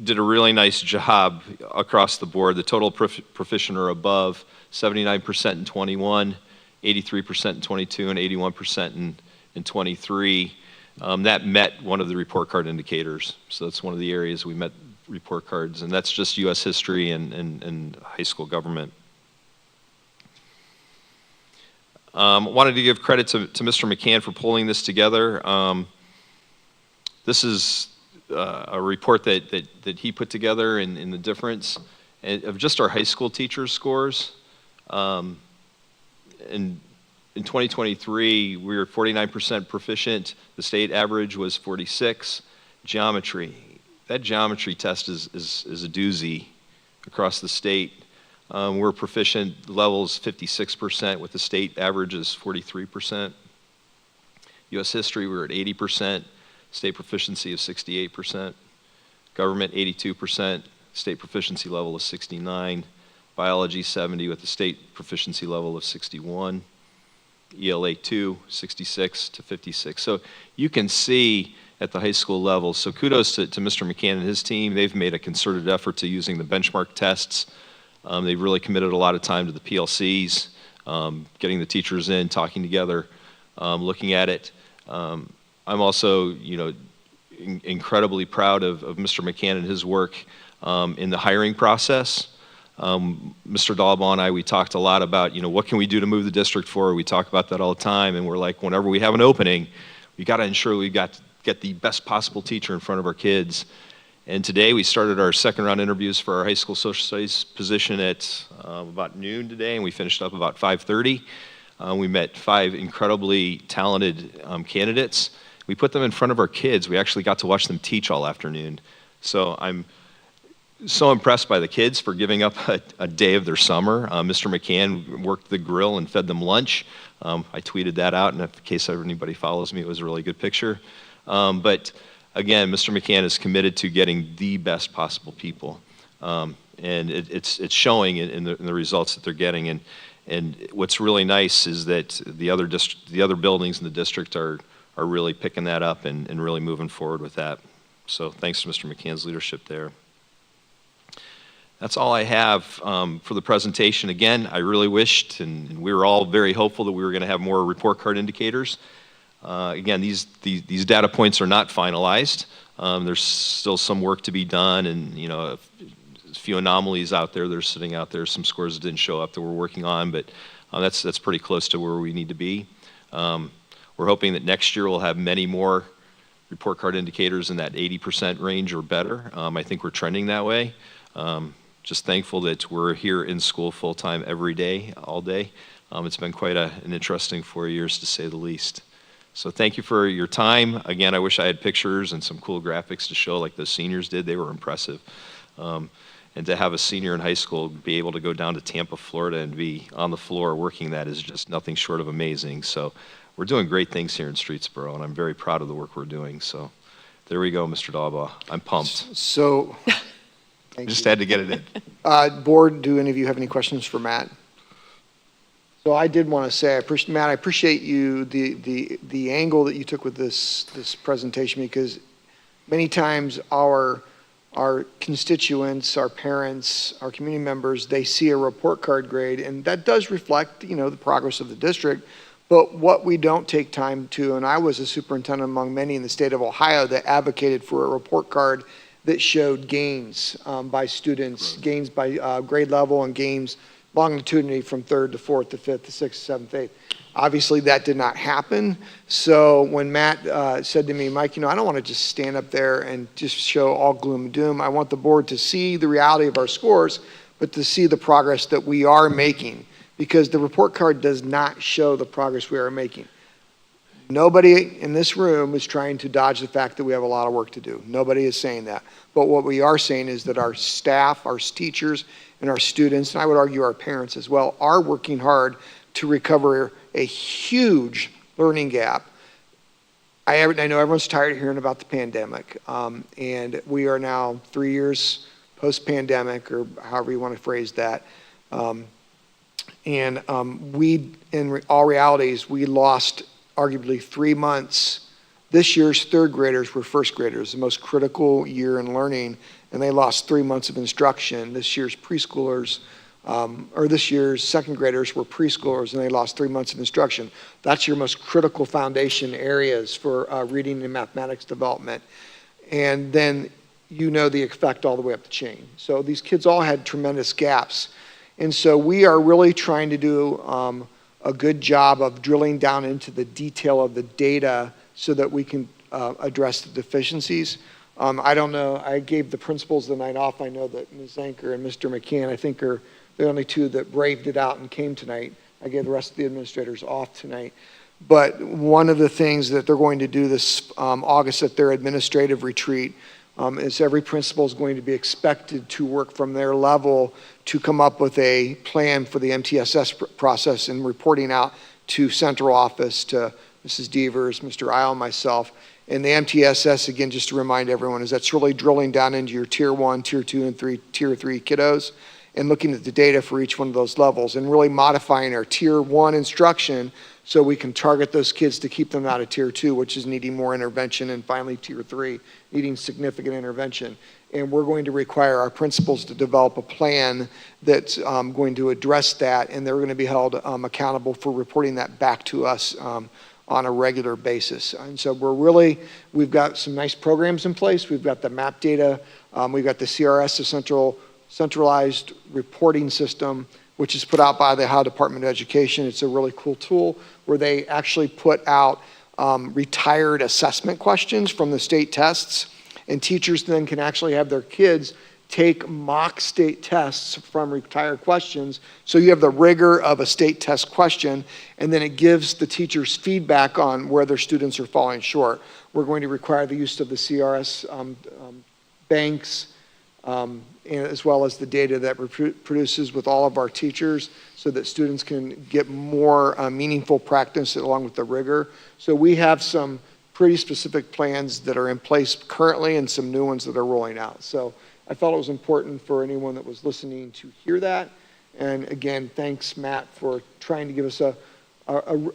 did a really nice job across the board. The total proficient or above, 79% in 21, 83% in 22, and 81% in 23. That met one of the report card indicators. So that's one of the areas we met report cards, and that's just U.S. history and high school government. Wanted to give credit to Mr. McCann for pulling this together. This is a report that he put together in the difference of just our high school teachers' scores. In 2023, we were 49% proficient. The state average was 46. Geometry. That geometry test is a doozy across the state. We're proficient levels 56%, with the state average is 43%. U.S. history, we were at 80%. State proficiency of 68%. Government, 82%. State proficiency level of 69. Biology, 70, with the state proficiency level of 61. ELA 2, 66 to 56. So you can see at the high school level. So kudos to Mr. McCann and his team. They've made a concerted effort to using the benchmark tests. They've really committed a lot of time to the PLCs, getting the teachers in, talking together, looking at it. I'm also, incredibly proud of Mr. McCann and his work in the hiring process. Mr. Dahlbaugh and I, we talked a lot about, what can we do to move the district forward? We talk about that all the time, and we're like, whenever we have an opening, we got to ensure we get the best possible teacher in front of our kids. And today we started our second round interviews for our high school social studies position at about noon today, and we finished up about 5:30. We met 5 incredibly talented candidates. We put them in front of our kids. We actually got to watch them teach all afternoon. So I'm so impressed by the kids for giving up a day of their summer. Mr. McCann worked the grill and fed them lunch. I tweeted that out, and in case anybody follows me, it was a really good picture. But again, Mr. McCann is committed to getting the best possible people. And it's showing in the results that they're getting. And what's really nice is that the other buildings in the district are really picking that up and really moving forward with that. So thanks to Mr. McCann's leadership there. That's all I have for the presentation. Again, I really wished, and we were all very hopeful that we were going to have more report card indicators. Again, these data points are not finalized. There's still some work to be done, and a few anomalies out there. They're sitting out there. Some scores that didn't show up that we're working on, but that's pretty close to where we need to be. We're hoping that next year we'll have many more report card indicators in that 80% range or better. I think we're trending that way. Just thankful that we're here in school full-time every day, all day. It's been quite an interesting 4 years, to say the least. So thank you for your time. Again, I wish I had pictures and some cool graphics to show like those seniors did. They were impressive. And to have a senior in high school be able to go down to Tampa, Florida, and be on the floor working that is just nothing short of amazing. So we're doing great things here in Streetsboro, and I'm very proud of the work we're doing. So there we go, Mr. Dalbaugh. I'm pumped. So, Just had to get it in. Board, do any of you have any questions for Matt? So I did want to say, Matt, I appreciate you, the angle that you took with this presentation, because many times our constituents, our parents, our community members, they see a report card grade, and that does reflect, the progress of the district. But what we don't take time to, and I was a superintendent among many in the state of Ohio that advocated for a report card that showed gains by students, gains by grade level, and gains longitudinally from 3rd to 4th to 5th to 6th, 7th, 8th. Obviously, that did not happen. So when Matt said to me, Mike, I don't want to just stand up there and just show all gloom and doom. I want the board to see the reality of our scores, but to see the progress that we are making, because the report card does not show the progress we are making. Nobody in this room is trying to dodge the fact that we have a lot of work to do. Nobody is saying that. But what we are saying is that our staff, our teachers, and our students, and I would argue our parents as well, are working hard to recover a huge learning gap. I know everyone's tired of hearing about the pandemic, and we are now 3 years post-pandemic, or however you want to phrase that. We, in all realities, we lost arguably 3 months. This year's third graders were first graders, the most critical year in learning, and they lost 3 months of instruction. This year's preschoolers, this year's second graders were preschoolers, and they lost 3 months of instruction. That's your most critical foundation areas for reading and mathematics development. And then the effect all the way up the chain. So these kids all had tremendous gaps. And so we are really trying to do a good job of drilling down into the detail of the data so that we can address the deficiencies. I don't know, I gave the principals the night off. I know that Ms. Zanker and Mr. McCann, I think, are the only two that braved it out and came tonight. I gave the rest of the administrators off tonight. But one of the things that they're going to do this August at their administrative retreat is every principal is going to be expected to work from their level to come up with a plan for the MTSS process and reporting out to central office, to Mrs. Devers, Mr. Isle, myself. And the MTSS, again, just to remind everyone, is that's really drilling down into your tier 1, tier 2, and tier 3 kiddos and looking at the data for each one of those levels and really modifying our tier 1 instruction so we can target those kids to keep them out of tier 2, which is needing more intervention, and finally tier 3, needing significant intervention. And we're going to require our principals to develop a plan that's going to address that, and they're going to be held accountable for reporting that back to us on a regular basis. And so we've got some nice programs in place. We've got the map data. We've got the CRS, the centralized reporting system, which is put out by the Ohio Department of Education. It's a really cool tool where they actually put out retired assessment questions from the state tests, and teachers then can actually have their kids take mock state tests from retired questions. So you have the rigor of a state test question, and then it gives the teachers feedback on where their students are falling short. We're going to require the use of the CRS banks and as well as the data that produces with all of our teachers so that students can get more meaningful practice along with the rigor. So we have some pretty specific plans that are in place currently and some new ones that are rolling out. So I felt it was important for anyone that was listening to hear that. And again, thanks, Matt, for trying to give us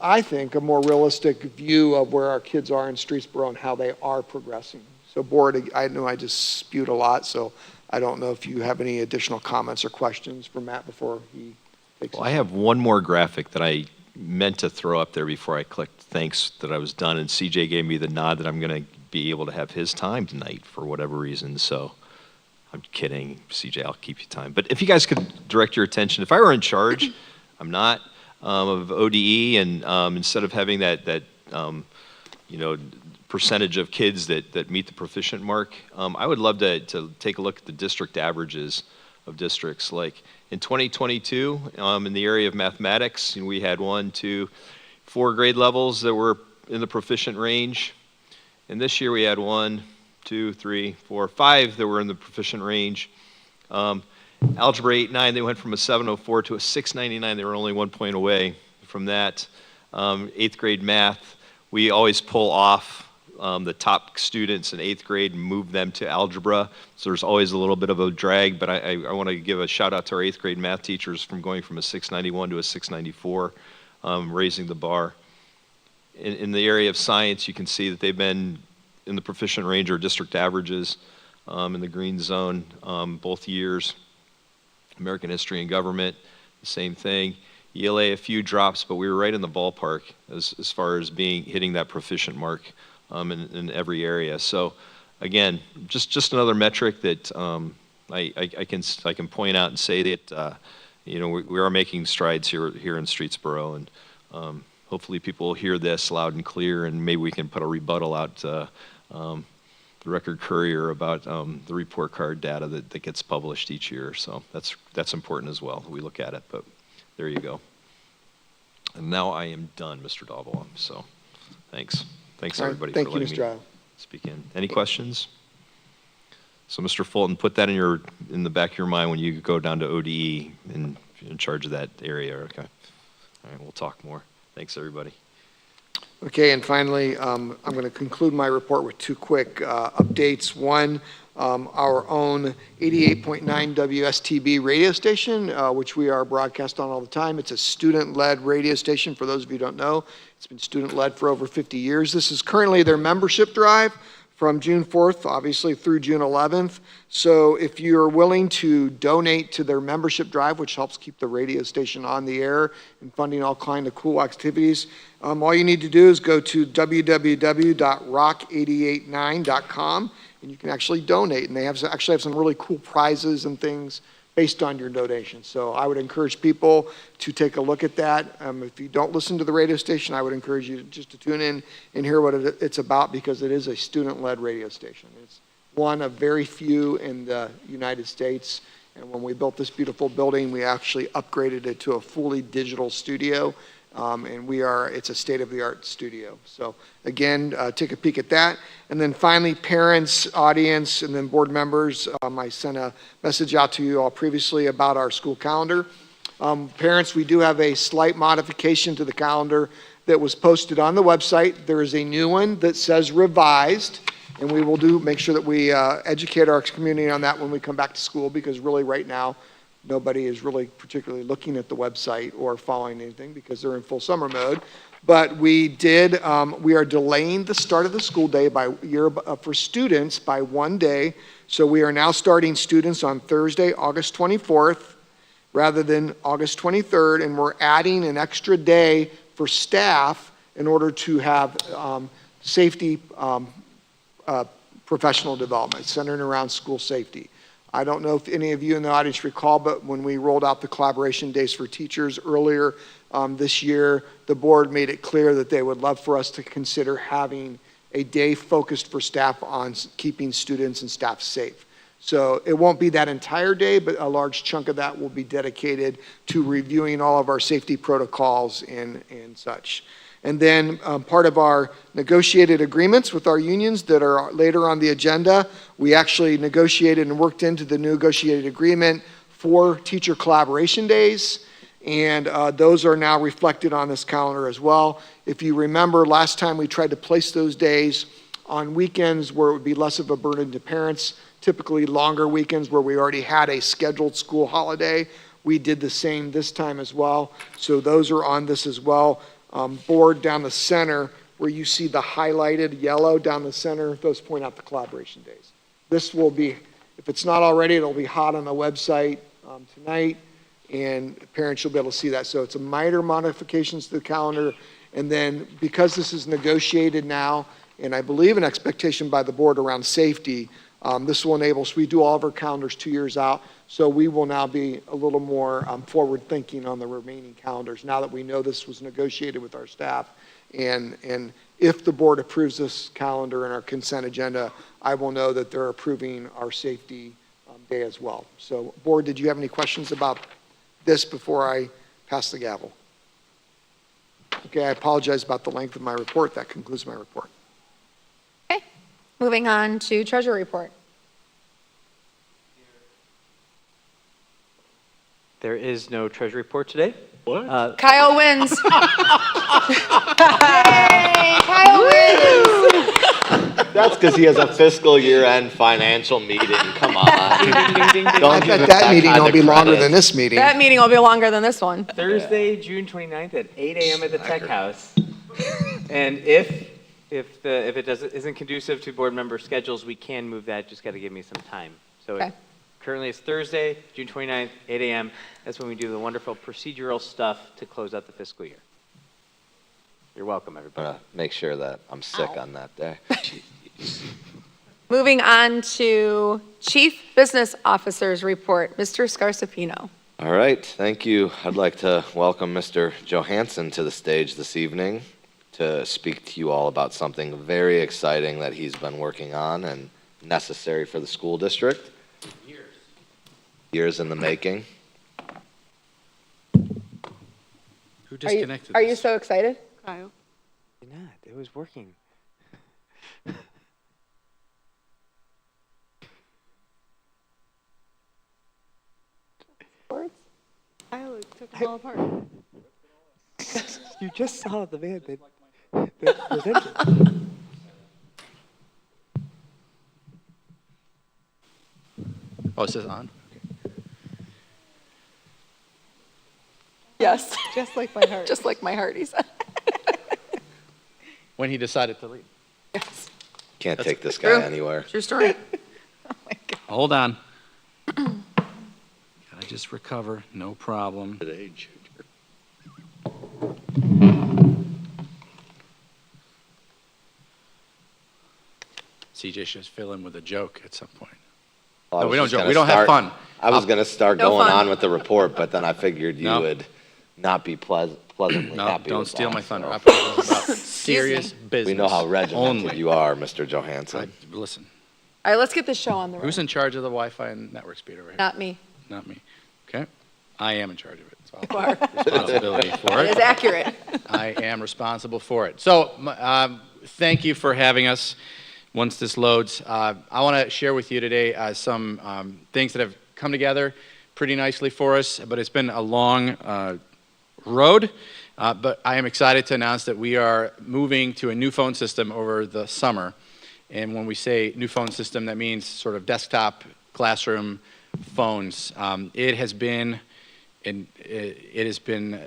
I think, a more realistic view of where our kids are in Streetsboro and how they are progressing. So board, I know I just spewed a lot, so I don't know if you have any additional comments or questions for Matt before he takes Well, I have one more graphic that I meant to throw up there before I clicked thanks that I was done, and CJ gave me the nod that I'm going to be able to have his time tonight for whatever reason, so I'm kidding, CJ, I'll keep you time. But if you guys could direct your attention, if I were in charge, I'm not, of ODE, and instead of having that percentage of kids that meet the proficient mark, I would love to take a look at the district averages of districts. Like in 2022, in the area of mathematics, we had 1, 2, 4 grade levels that were in the proficient range. And this year we had 1, 2, 3, 4, 5 that were in the proficient range. Algebra 8, 9, they went from a 704 to a 699. They were only 1 point away from that. 8th grade math, we always pull off the top students in 8th grade and move them to algebra. So there's always a little bit of a drag, but I want to give a shout out to our 8th grade math teachers from going from a 691 to a 694, raising the bar. In the area of science, you can see that they've been in the proficient range or district averages in the green zone both years. American history and government, the same thing. ELA, a few drops, but we were right in the ballpark as far as hitting that proficient mark in every area. So again, just another metric that I can point out and say that we are making strides here in Streetsboro, and hopefully people will hear this loud and clear, and maybe we can put a rebuttal out to the Record Courier about the report card data that gets published each year. So that's important as well. We look at it, but there you go. And now I am done, Mr. Dahlbaum. So thanks. Thanks everybody for letting me speak in. Any questions? So Mr. Fulton, put that in the back of your mind when you go down to ODE and in charge of that area. Okay. All right, we'll talk more. Thanks everybody. Okay, and finally, I'm going to conclude my report with 2 quick updates. One, our own 88.9 WSTB radio station, which we are broadcast on all the time. It's a student-led radio station, for those of you who don't know. It's been student-led for over 50 years. This is currently their membership drive from June 4th, obviously, through June 11th. So if you're willing to donate to their membership drive, which helps keep the radio station on the air and funding all kinds of cool activities, all you need to do is go to www.rock889.com, and you can actually donate. And they actually have some really cool prizes and things based on your donation. So I would encourage people to take a look at that. If you don't listen to the radio station, I would encourage you just to tune in and hear what it's about, because it is a student-led radio station. It's one of very few in the United States. And when we built this beautiful building, we actually upgraded it to a fully digital studio. And it's a state-of-the-art studio. So again, take a peek at that. And then finally, parents, audience, and then board members, I sent a message out to you all previously about our school calendar. Parents, we do have a slight modification to the calendar that was posted on the website. There is a new one that says revised, and we will make sure that we educate our community on that when we come back to school, because really right now, nobody is really particularly looking at the website or following anything because they're in full summer mode. But we are delaying the start of the school day for students by 1 day. So we are now starting students on Thursday, August 24th, rather than August 23rd. And we're adding an extra day for staff in order to have safety professional development centered around school safety. I don't know if any of you in the audience recall, but when we rolled out the collaboration days for teachers earlier this year, the board made it clear that they would love for us to consider having a day focused for staff on keeping students and staff safe. So it won't be that entire day, but a large chunk of that will be dedicated to reviewing all of our safety protocols and such. And then part of our negotiated agreements with our unions that are later on the agenda, we actually negotiated and worked into the negotiated agreement for teacher collaboration days. And those are now reflected on this calendar as well. If you remember, last time we tried to place those days on weekends where it would be less of a burden to parents, typically longer weekends where we already had a scheduled school holiday. We did the same this time as well. So those are on this as well. Board down the center where you see the highlighted yellow down the center, those point out the collaboration days. This will be, if it's not already, it'll be hot on the website tonight, and parents will be able to see that. So it's a minor modifications to the calendar. And then because this is negotiated now, and I believe an expectation by the board around safety, this will enable, so we do all of our calendars 2 years out, so we will now be a little more forward-thinking on the remaining calendars now that we know this was negotiated with our staff. And if the board approves this calendar and our consent agenda, I will know that they're approving our safety day as well. So, board, did you have any questions about this before I pass the gavel? Okay, I apologize about the length of my report. That concludes my report. Okay, moving on to treasurer report. There is no treasury report today. What? Kyle wins. Yay, Kyle wins. That's because he has a fiscal year-end financial meeting. Come on. I bet that meeting will be longer than this meeting. That meeting will be longer than this one. Thursday, June 29th at 8 a.m. at the Tech House. And if it isn't conducive to board member schedules, we can move that. Just got to give me some time. So Okay. currently it's Thursday, June 29th, 8 a.m. That's when we do the wonderful procedural stuff to close out the fiscal year. You're welcome, everybody. I'm going to make sure that I'm sick on that day. Moving on to Chief Business Officer's report, Mr. Scarsapino. All right, thank you. I'd like to welcome Mr. Johansson to the stage this evening to speak to you all about something very exciting that he's been working on and necessary for the school district. Years in the making. Who disconnected Are you this? so excited? Kyle. You're not. It was working. Kyle took them all apart. You just saw the man that presented. Oh, it says on? Yes. Just like my heart. Just like my heart, he said. When he decided to leave. Yes. Can't take this True. guy anywhere. True story. Hold on. Gotta just recover, no problem. Today, CJ should fill in with a joke at some point. Well, I No, was we don't just joke. gonna We don't have fun. I was going to start No going fun. on with the report, but then I figured you No. would not be pleasantly No, happy don't with steal that, my thunder. so. I'm talking about serious business. We know how regimented only. you are, Mr. Johansson. Listen, All right, let's get this show on the road. who's in charge of the Wi-Fi and network speed over here? Not me. Not me. Okay? I am in charge of it. So You I'll are. take responsibility for That is it. accurate. I am responsible for it. So, thank you for having us. Once this loads, I want to share with you today some things that have come together pretty nicely for us, but it's been a long road. But I am excited to announce that we are moving to a new phone system over the summer. And when we say new phone system, that means sort of desktop classroom phones. It has been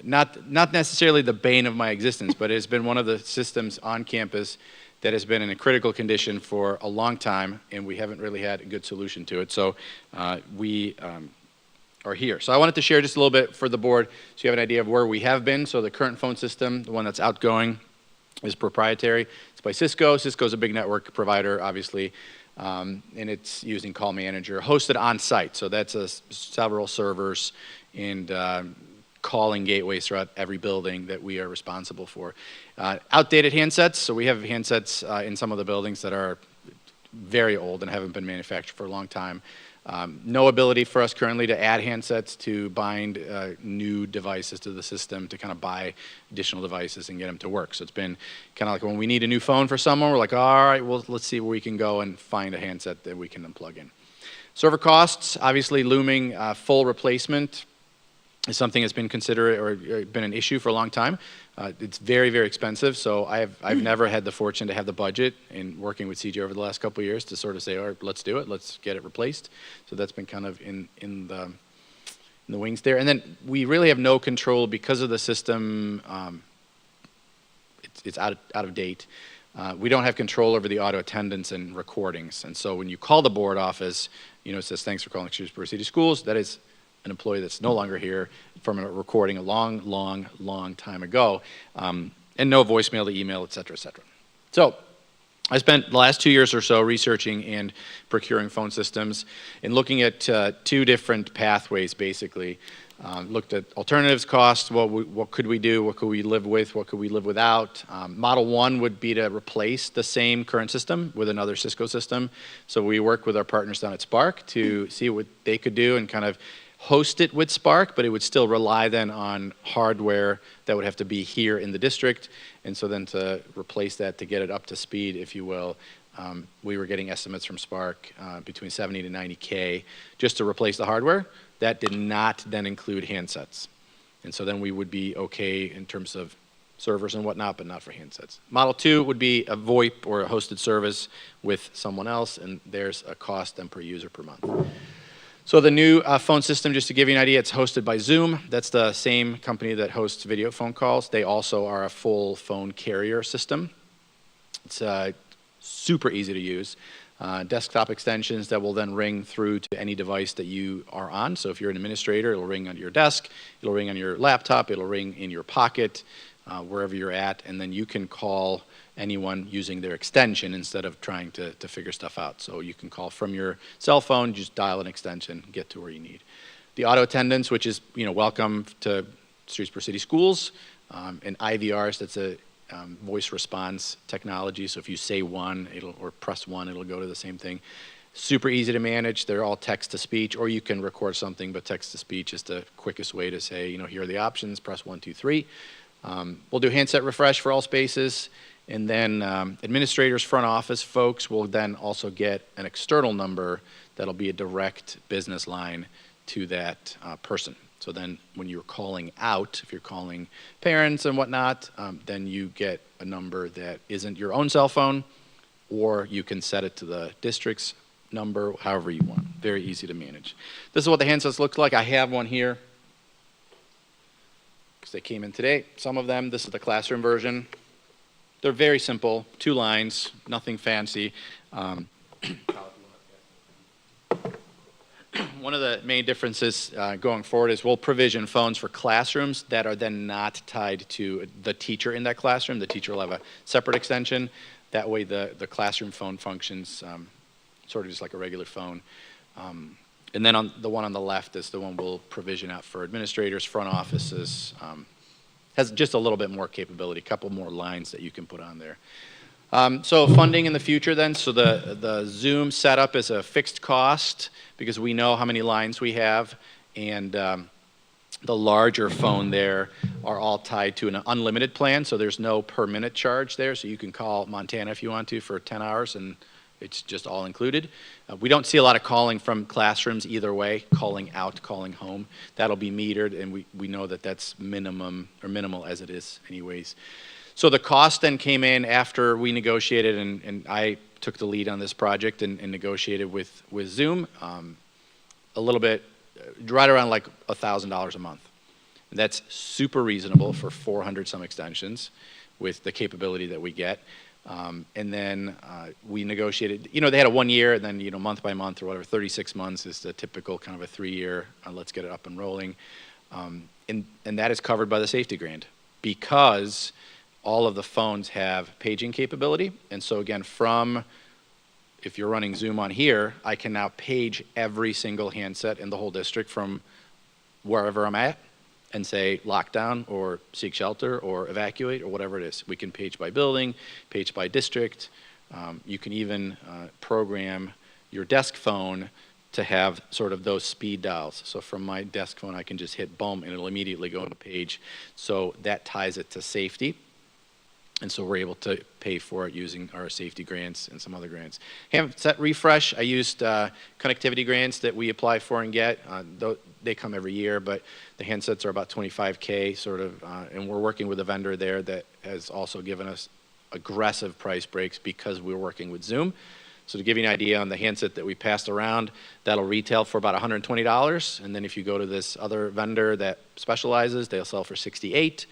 not necessarily the bane of my existence, but it has been one of the systems on campus that has been in a critical condition for a long time, and we haven't really had a good solution to it. So we are here. So I wanted to share just a little bit for the board so you have an idea of where we have been. So the current phone system, the one that's outgoing, is proprietary. It's by Cisco. Cisco's a big network provider, obviously, and it's using Call Manager, hosted on site. So that's several servers and calling gateways throughout every building that we are responsible for. Outdated handsets. So we have handsets in some of the buildings that are very old and haven't been manufactured for a long time. No ability for us currently to add handsets, to bind new devices to the system, to kind of buy additional devices and get them to work. So it's been kind of like when we need a new phone for someone, we're like, all right, well, let's see where we can go and find a handset that we can then plug in. Server costs, obviously looming. Full replacement is something that's been considered or been an issue for a long time. It's very, very expensive, so I've never had the fortune to have the budget in working with CJ over the last couple of years to sort of say, all right, let's do it, let's get it replaced. So that's been kind of in the wings there. And then we really have no control because of the system. It's out of date. We don't have control over the auto attendance and recordings. And so when you call the board office, you know, it says, thanks for calling Streetsboro City Schools. That is an employee that's no longer here from a recording a long time ago, and no voicemail to email, et cetera, et cetera. So I spent the last 2 years or so researching and procuring phone systems and looking at 2 different pathways, basically. Looked at alternatives, costs, what could we do, what could we live with, what could we live without. Model 1 would be to replace the same current system with another Cisco system. So we worked with our partners down at Spark to see what they could do and kind of host it with Spark, but it would still rely then on hardware that would have to be here in the district. And so then to replace that, to get it up to speed, if you will, we were getting estimates from Spark between 70 to 90K just to replace the hardware. That did not then include handsets. And so then we would be okay in terms of servers and whatnot, but not for handsets. Model 2 would be a VoIP or a hosted service with someone else, and there's a cost then per user per month. So the new phone system, just to give you an idea, it's hosted by Zoom. That's the same company that hosts video phone calls. They also are a full phone carrier system. It's super easy to use. Desktop extensions that will then ring through to any device that you are on. So if you're an administrator, it'll ring on your desk, it'll ring on your laptop, it'll ring in your pocket, wherever you're at, and then you can call anyone using their extension instead of trying to figure stuff out. So you can call from your cell phone, just dial an extension, get to where you need. The auto attendance, which is, you know, welcome to Streetsboro City Schools, and IVRs, that's a voice response technology. So if you say one, or press one, it'll go to the same thing. Super easy to manage. They're all text to speech, or you can record something, but text to speech is the quickest way to say, you know, here are the options, press 1, 2, 3. We'll do handset refresh for all spaces. And then administrators, front office folks will then also get an external number that'll be a direct business line to that person. So then when you're calling out, if you're calling parents and whatnot, then you get a number that isn't your own cell phone, or you can set it to the district's number, however you want. Very easy to manage. This is what the handsets look like. I have one here because they came in today. Some of them, this is the classroom version. They're very simple, 2 lines, nothing fancy. One of the main differences going forward is we'll provision phones for classrooms that are then not tied to the teacher in that classroom. The teacher will have a separate extension. That way the classroom phone functions sort of just like a regular phone. And then on the one on the left is the one we'll provision out for administrators, front offices. Has just a little bit more capability, a couple more lines that you can put on there. So funding in the future then, so the Zoom setup is a fixed cost because we know how many lines we have, and the larger phone there are all tied to an unlimited plan, so there's no per minute charge there, so you can call Montana if you want to for 10 hours and it's just all included. We don't see a lot of calling from classrooms either way, calling out, calling home. That'll be metered, and we know that that's minimum, or minimal as it is anyways. So the cost then came in after we negotiated, and I took the lead on this project and negotiated with Zoom, a little bit, right around like $1,000 a month. And that's super reasonable for 400 some extensions with the capability that we get. And then we negotiated, you know, they had a 1 year, and then, you know, month by month or whatever, 36 months is the typical kind of a 3-year, let's get it up and rolling. And that is covered by the safety grant because all of the phones have paging capability. And so again, if you're running Zoom on here, I can now page every single handset in the whole district from wherever I'm at and say lockdown or seek shelter or evacuate or whatever it is. We can page by building, page by district. You can even program your desk phone to have sort of those speed dials. So from my desk phone, I can just hit boom, and it'll immediately go on the page. So that ties it to safety. And so we're able to pay for it using our safety grants and some other grants. Handset refresh, I used connectivity grants that we apply for and get. They come every year, but the handsets are about $25K sort of, and we're working with a vendor there that has also given us aggressive price breaks because we're working with Zoom. So to give you an idea on the handset that we passed around, that'll retail for about $120. And then if you go to this other vendor that specializes, they'll sell for $68.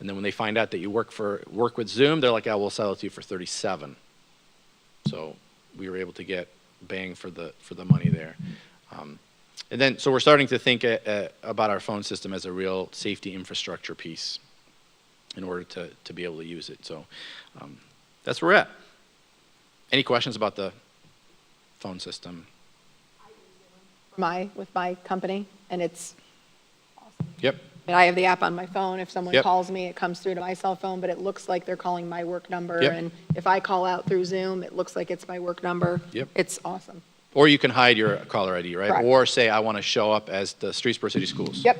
And then when they find out that you work with Zoom, they're like, "Oh, we'll sell it to you for $37." So we were able to get bang for the money there. And then, so we're starting to think about our phone system as a real safety infrastructure piece in order to be able to use it. So that's where we're at. Any questions about the phone system? With my company, and it's awesome. Yep. And I have the app on my phone. If someone Yep. calls me, it comes through to my cell phone, but it looks like they're calling my work number. Yep. And if I call out through Zoom, it looks like it's my work number. Yep. It's awesome. Or you can hide your caller ID, right? Correct. Or say, I want to show up as the Streetsboro City Schools. Yep.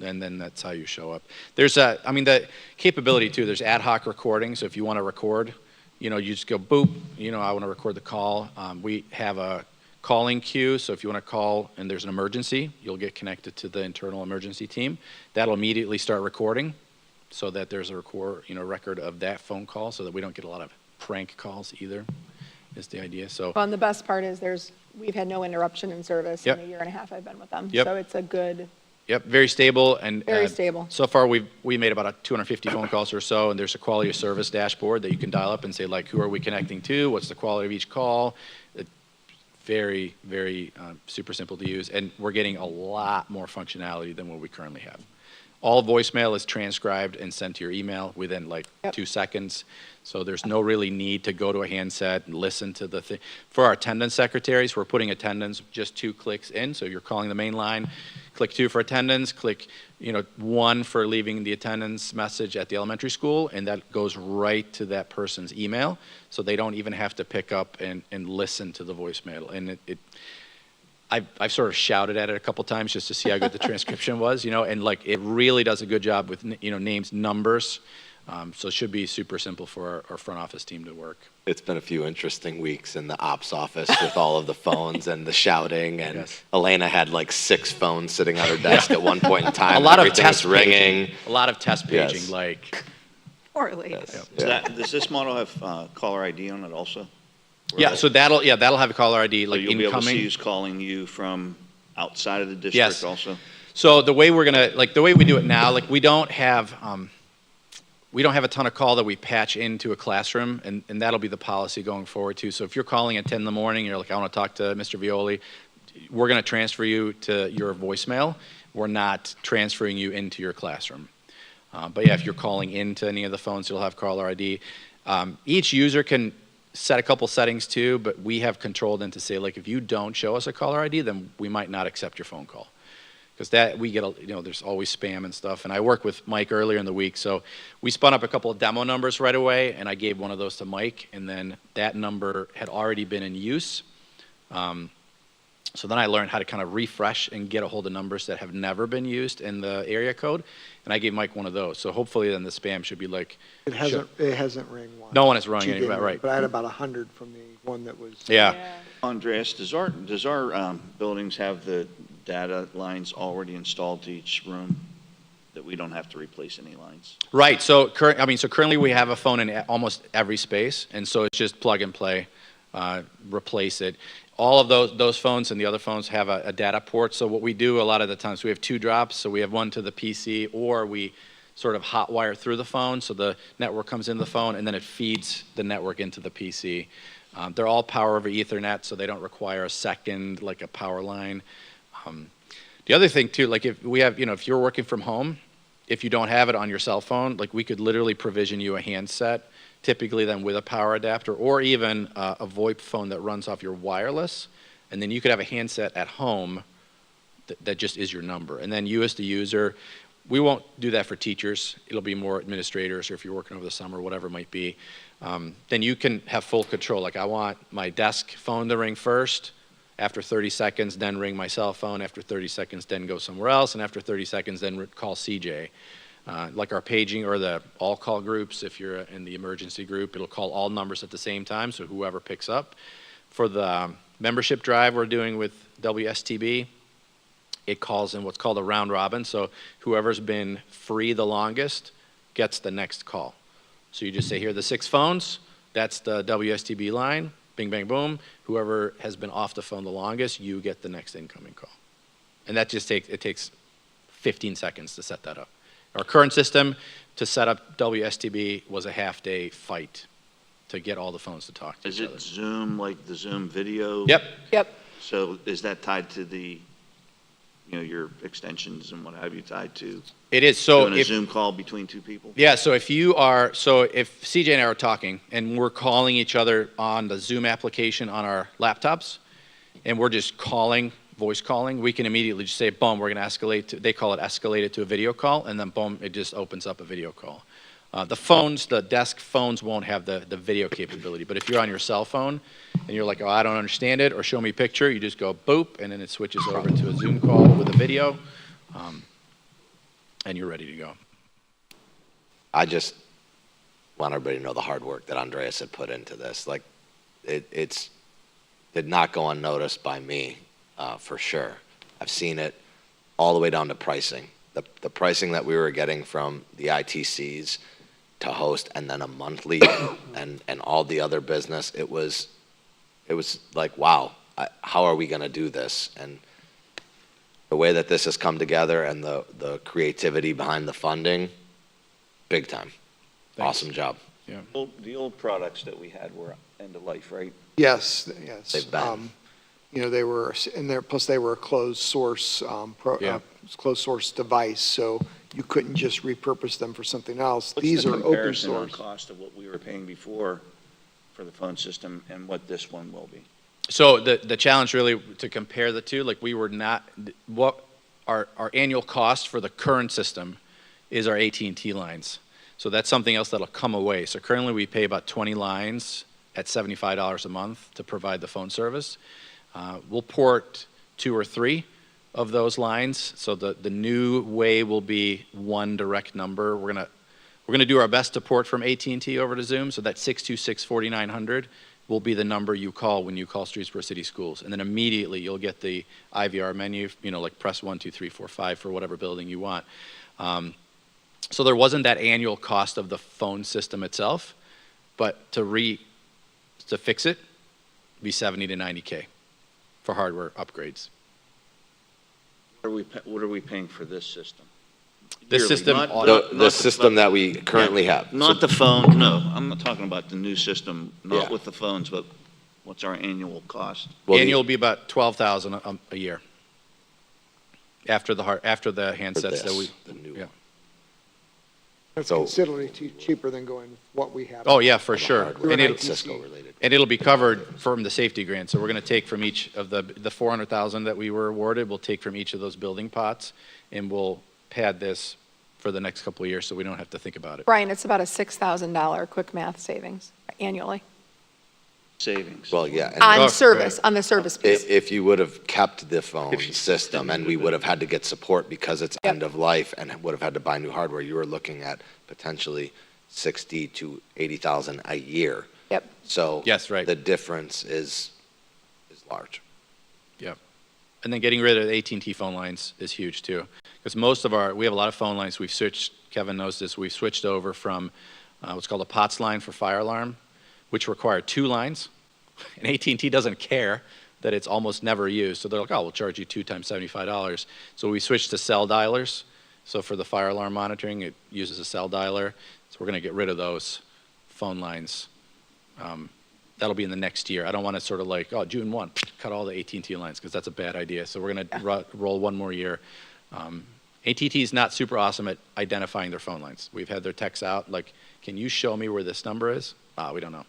And then that's how you show up. There's the capability too, there's ad hoc recording. So if you want to record, you just go boop, I want to record the call. We have a calling queue. So if you want to call and there's an emergency, you'll get connected to the internal emergency team. That'll immediately start recording so that there's a record of that phone call so that we don't get a lot of prank calls either, is the idea. So Well, and the best part is we've had no interruption in service Yep. in a year and a half I've been with them. Yep. So it's a good, Yep, very stable and Very stable. So far, we made about 250 phone calls or so, and there's a quality of service dashboard that you can dial up and say, like, who are we connecting to? What's the quality of each call? Very, very super simple to use, and we're getting a lot more functionality than what we currently have. All voicemail is transcribed and sent to your email within like 2 seconds. So there's no really need to go to a handset and listen to the thing. For our attendance secretaries, we're putting attendance just 2 clicks in. So you're calling the main line, click 2 for attendance, click 1 for leaving the attendance message at the elementary school, and that goes right to that person's email. So they don't even have to pick up and listen to the voicemail. And I've sort of shouted at it a couple times just to see how good the transcription was, and like it really does a good job with names, numbers. So it should be super simple for our front office team to work. It's been a few interesting weeks in the ops office with all of the phones and the shouting. And Yes. Elena had like 6 phones sitting on her desk at one point in time. A lot of Everything test was ringing. paging. A lot of test paging, Yes. like. Poorly. Yes. Does this model have caller ID on it also? Yeah, so that'll have a caller ID, So like you'll be able to incoming. see who's calling you from outside of the district Yes. also? So the way the way we do it now, like we don't have a ton of call that we patch into a classroom, and that'll be the policy going forward too. So if you're calling at 10 in the morning, you're like, I want to talk to Mr. Violi, we're going to transfer you to your voicemail. We're not transferring you into your classroom. But yeah, if you're calling into any of the phones, you'll have caller ID. Each user can set a couple settings too, but we have controlled them to say, like, if you don't show us a caller ID, then we might not accept your phone call. Because that we get, there's always spam and stuff. And I worked with Mike earlier in the week, so we spun up a couple of demo numbers right away, and I gave one of those to Mike, and then that number had already been in use. So then I learned how to kind of refresh and get a hold of numbers that have never been used in the area code, and I gave Mike one of those. So hopefully then the spam should be like. It hasn't rang once. No one has rung She any, didn't, right. But I had about 100 from the one that was. Yeah. Andreas, does our buildings have the data lines already installed to each room that we don't have to replace any lines? Right. So currently we have a phone in almost every space, and so it's just plug and play, replace it. All of those phones and the other phones have a data port. So what we do a lot of the times, we have 2 drops. So we have one to the PC, or we sort of hot wire through the phone. So the network comes into the phone, and then it feeds the network into the PC. They're all power over Ethernet, so they don't require a second, like a power line. The other thing too, like if we have, if you're working from home, if you don't have it on your cell phone, like we could literally provision you a handset, typically then with a power adapter, or even a VoIP phone that runs off your wireless, and then you could have a handset at home that just is your number. And then you as the user, we won't do that for teachers. It'll be more administrators, or if you're working over the summer, whatever it might be. Then you can have full control. Like I want my desk phone to ring first, After 30 seconds, then ring my cell phone. After 30 seconds, then go somewhere else. And after 30 seconds, then call CJ. Like our paging or the all-call groups, if you're in the emergency group, it'll call all numbers at the same time, so whoever picks up. For the membership drive we're doing with WSTB, it calls in what's called a round robin, so whoever's been free the longest gets the next call. So you just say, here are the 6 phones, that's the WSTB line, bing, bang, boom. Whoever has been off the phone the longest, you get the next incoming call. And that just takes 15 seconds to set that up. Our current system to set up WSTB was a half-day fight to get all the phones to talk to each other. Is it Zoom, like the Zoom video? Yep. Yep. So is that tied to the, your extensions and what have you tied to? It is. So doing a if, Zoom call between 2 people? yeah, so if CJ and I are talking and we're calling each other on the Zoom application on our laptops, and we're just calling, voice calling, we can immediately just say, boom, we're going to escalate to, they call it escalate it to a video call, and then boom, it just opens up a video call. The phones, the desk phones won't have the video capability, but if you're on your cell phone and you're like, oh, I don't understand it, or show me a picture, you just go boop, and then it switches over to a Zoom call with a video, and you're ready to go. I just want everybody to know the hard work that Andreas had put into this. Like, it's did not go unnoticed by me, for sure. I've seen it all the way down to pricing. The pricing that we were getting from the ITCs to host, and then a monthly and all the other business, it was like, wow, how are we going to do this? And the way that this has come together and the creativity behind the funding, big time. Thanks. Awesome job. Yeah. The old products that we had were end of life, right? Yes. They've been. They were in there, plus they were a closed source, closed source device, so you couldn't just repurpose them for something else. These are open Comparison on source. cost of what we were paying before for the phone system and what this one will be? So the challenge really to compare the two, like we were not, what our annual cost for the current system is our AT&T lines. So that's something else that'll come away. So currently we pay about 20 lines at $75 a month to provide the phone service. We'll port 2 or 3 of those lines. So the new way will be one direct number. We're gonna do our best to port from AT&T over to Zoom. So that 626-4900 will be the number you call when you call Streetsboro City Schools. And then immediately you'll get the IVR menu, like press 1, 2, 3, 4, 5 for whatever building you want. So there wasn't that annual cost of the phone system itself, but to fix it, be 70 to 90K for hardware upgrades. What are we paying for this system? This Yearly, system, The system that we currently have. Not the phone, no, I'm not talking about the new system, not Yeah. with the phones, but what's our annual cost? Well, annual will be about 12,000 a year. After the handsets that we, the new yeah. That's So- considerably cheaper than going with what we have. Oh, yeah, for sure. hardware, And like it'll, Cisco related. and it'll be covered from the safety grant. So we're going to take from each of the 400,000 that we were awarded, we'll take from each of those building pots, and we'll pad this for the next couple of years so we don't have to think about it. Brian, it's about a $6,000 quick math savings annually Savings. Well, yeah. and on Oh, service, on the service piece. If you would have kept the phone system and we would have had to get support because it's Yep. end of life and would have had to buy new hardware, you were looking at potentially 60 to 80,000 a year. Yep. So Yes, right. the difference is large. Yep. And then getting rid of the AT&T phone lines is huge too. Because we have a lot of phone lines. We've switched, Kevin knows this, we've switched over from what's called a POTS line for fire alarm, which required 2 lines. And AT&T doesn't care that it's almost never used. So they're like, oh, we'll charge you 2 times $75. So we switched to cell dialers. So for the fire alarm monitoring, it uses a cell dialer. So we're going to get rid of those phone lines. That'll be in the next year. I don't want to sort of like, oh, June 1, cut all the AT&T lines, because that's a bad idea. So we're going to roll one more year. AT&T is not super awesome at identifying their phone lines. We've had their techs out, like, can you show me where this number is? We don't know.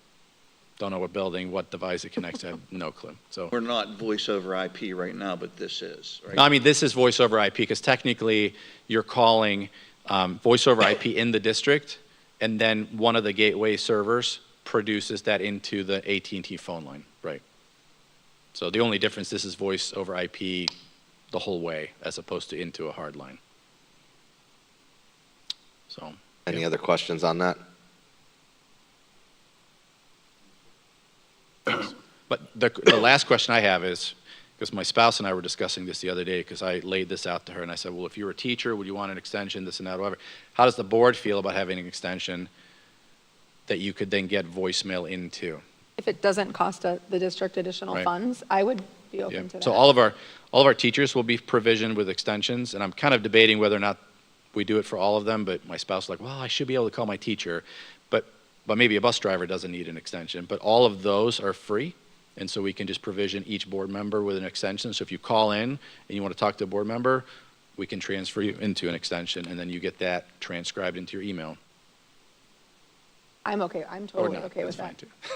Don't know what building, what device it connects to, I have no clue. So We're not voice over IP right now, but this is, right? I mean, this is voice over IP, because technically you're calling voice over IP in the district, and then one of the gateway servers produces that into the AT&T phone line, right? So the only difference, this is voice over IP the whole way, as opposed to into a hard line. So. Any other questions on that? But the last question I have is, because my spouse and I were discussing this the other day, because I laid this out to her, and I said, well, if you were a teacher, would you want an extension, this and that, whatever. How does the board feel about having an extension that you could then get voicemail into? If it doesn't cost the district additional Right. funds, I would be open Yeah. to that. So all of our teachers will be provisioned with extensions, and I'm kind of debating whether or not we do it for all of them, but my spouse is like, well, I should be able to call my teacher, but maybe a bus driver doesn't need an extension. But all of those are free, and so we can just provision each board member with an extension. So if you call in and you want to talk to a board member, we can transfer you into an extension, and then you get that transcribed into your email. I'm okay, I'm Or totally not, okay with that's fine that. too.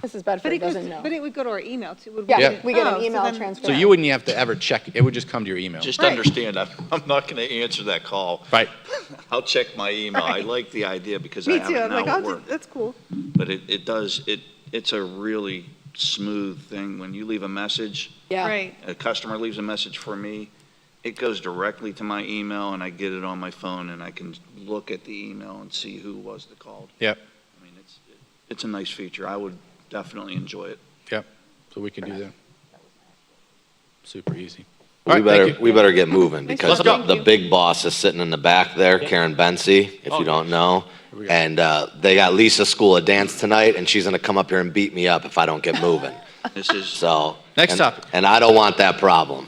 Mrs. Bedford doesn't know. But it would go to our email too. would Yeah, we? we get Oh, an so email then- transcript. So you wouldn't have to ever check, it would just come to your email. Just Right. understand, I'm not going to answer that call. Right. I'll check my email. I Right. like the idea because I Me have too. it I'm now like, at I'll work. just, that's cool. But it's a really smooth thing. When you leave a message, Yeah. Right. a customer leaves a message for me, it goes directly to my email, and I get it on my phone, and I can look at the email and see who was that called. Yep, I mean, it's a nice feature. I would definitely enjoy it. yep, so we can do that. Super easy. We All right, thank better, you. we better get moving because Let's go. the big boss is sitting in the back there, Karen Bency, if you don't know. we go. And they got Lisa School of Dance tonight, and she's gonna come up here and beat me up if I don't get moving. This is, So. Next and- topic. And I don't want that problem.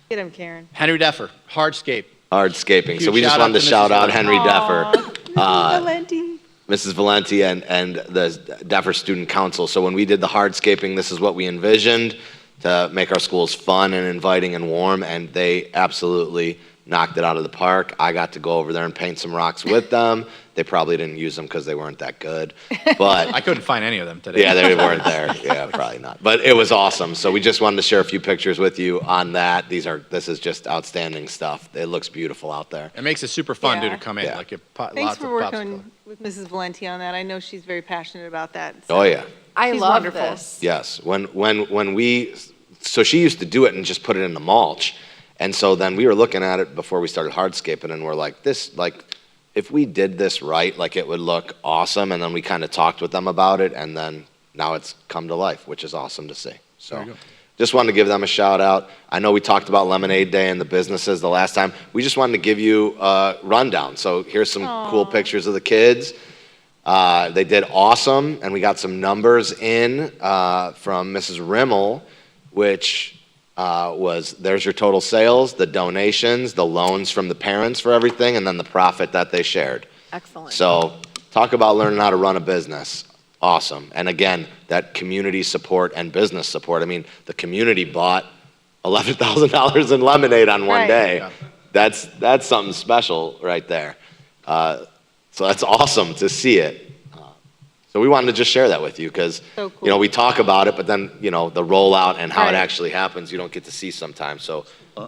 Get him, Karen. Henry Deffer, hardscape. Hardscaping. So Huge we just shout wanted out to to shout Mrs. out Henry Deffer. Valenti. Mrs. Valenti and the Deffer Student Council. So when we did the hardscaping, this is what we envisioned to make our schools fun and inviting and warm, and they absolutely knocked it out of the park. I got to go over there and paint some rocks with them. They probably didn't use them because they weren't that good, but I couldn't find any of them today. yeah, they weren't there. Yeah, probably not. But it was awesome. So we just wanted to share a few pictures with you on that. This is just outstanding stuff. It looks beautiful out there. It makes it super fun Yeah. to come in, Yeah. like Thanks lots for of popsicle. working with Mrs. Valenti on that. I know she's very passionate about that. Oh yeah. I She's love wonderful. this. Yes, so she used to do it and just put it in the mulch. And so then we were looking at it before we started hardscaping, and we're like, if we did this right, like it would look awesome. And then we kind of talked with them about it, and then now it's come to life, which is awesome to see. There So you go. just wanted to give them a shout out. I know we talked about Lemonade Day and the businesses the last time. We just wanted to give you a rundown. So here's some cool pictures of the kids. They did awesome, and we got some numbers in from Mrs. Rimmel, which there's your total sales, the donations, the loans from the parents for everything, and then the profit that they shared. Excellent. So talk about learning how to run a business. Awesome. And again, that community support and business support. I mean, the community bought $11,000 in lemonade on one Right. day. Yeah. That's something special right there. So that's awesome to see it. So we wanted to just share that with you because, So cool. we talk about it, but then, the rollout and how Right. it actually happens, you don't get to see sometimes. So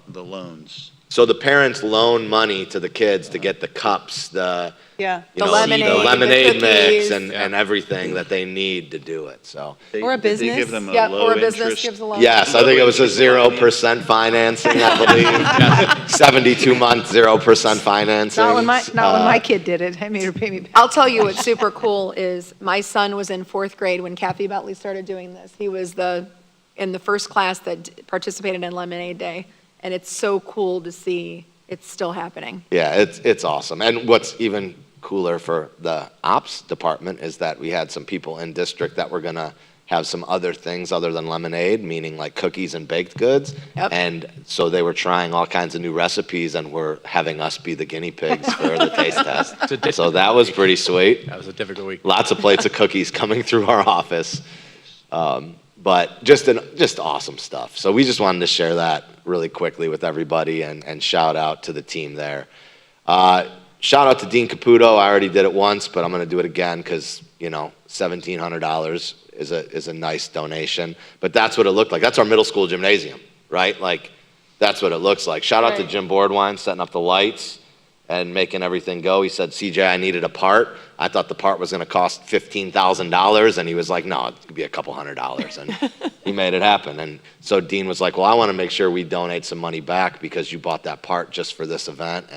the loans. the parents loan money to the kids to get the cups, Yeah. The lemonade, the lemonade mix cookies. and everything that they need to do it. So Or a Did they business. give them a Yep, low or a business interest? gives a loan. yes, I think it was a 0% financing, I believe. 72-month 0% financing. Not when my kid did it. I made her pay me back. I'll tell you what's super cool is my son was in 4th grade when Kathy Bentley started doing this. He was in the first class that participated in Lemonade Day, and it's so cool to see it's still happening. Yeah, it's awesome. And what's even cooler for the ops department is that we had some people in district that were gonna have some other things other than lemonade, meaning like cookies and baked goods. Yep. And so they were trying all kinds of new recipes and were having us be the guinea pigs for the taste test. So that was pretty sweet. That was a difficult week. Lots of plates of cookies coming through our office. But just awesome stuff. So we just wanted to share that really quickly with everybody and shout out to the team there. Shout out to Dean Caputo. I already did it once, but I'm going to do it again because, $1,700 is a nice donation. But that's what it looked like. That's our middle school gymnasium, right? Like, that's what it looks like. Shout out to Right. Jim Boardwine setting up the lights and making everything go. He said, CJ, I needed a part. I thought the part was going to cost $15,000, and he was like, no, it could be a couple $100s, and he made it happen. And so Dean was like, well, I want to make sure we donate some money back because you bought that part just for this event,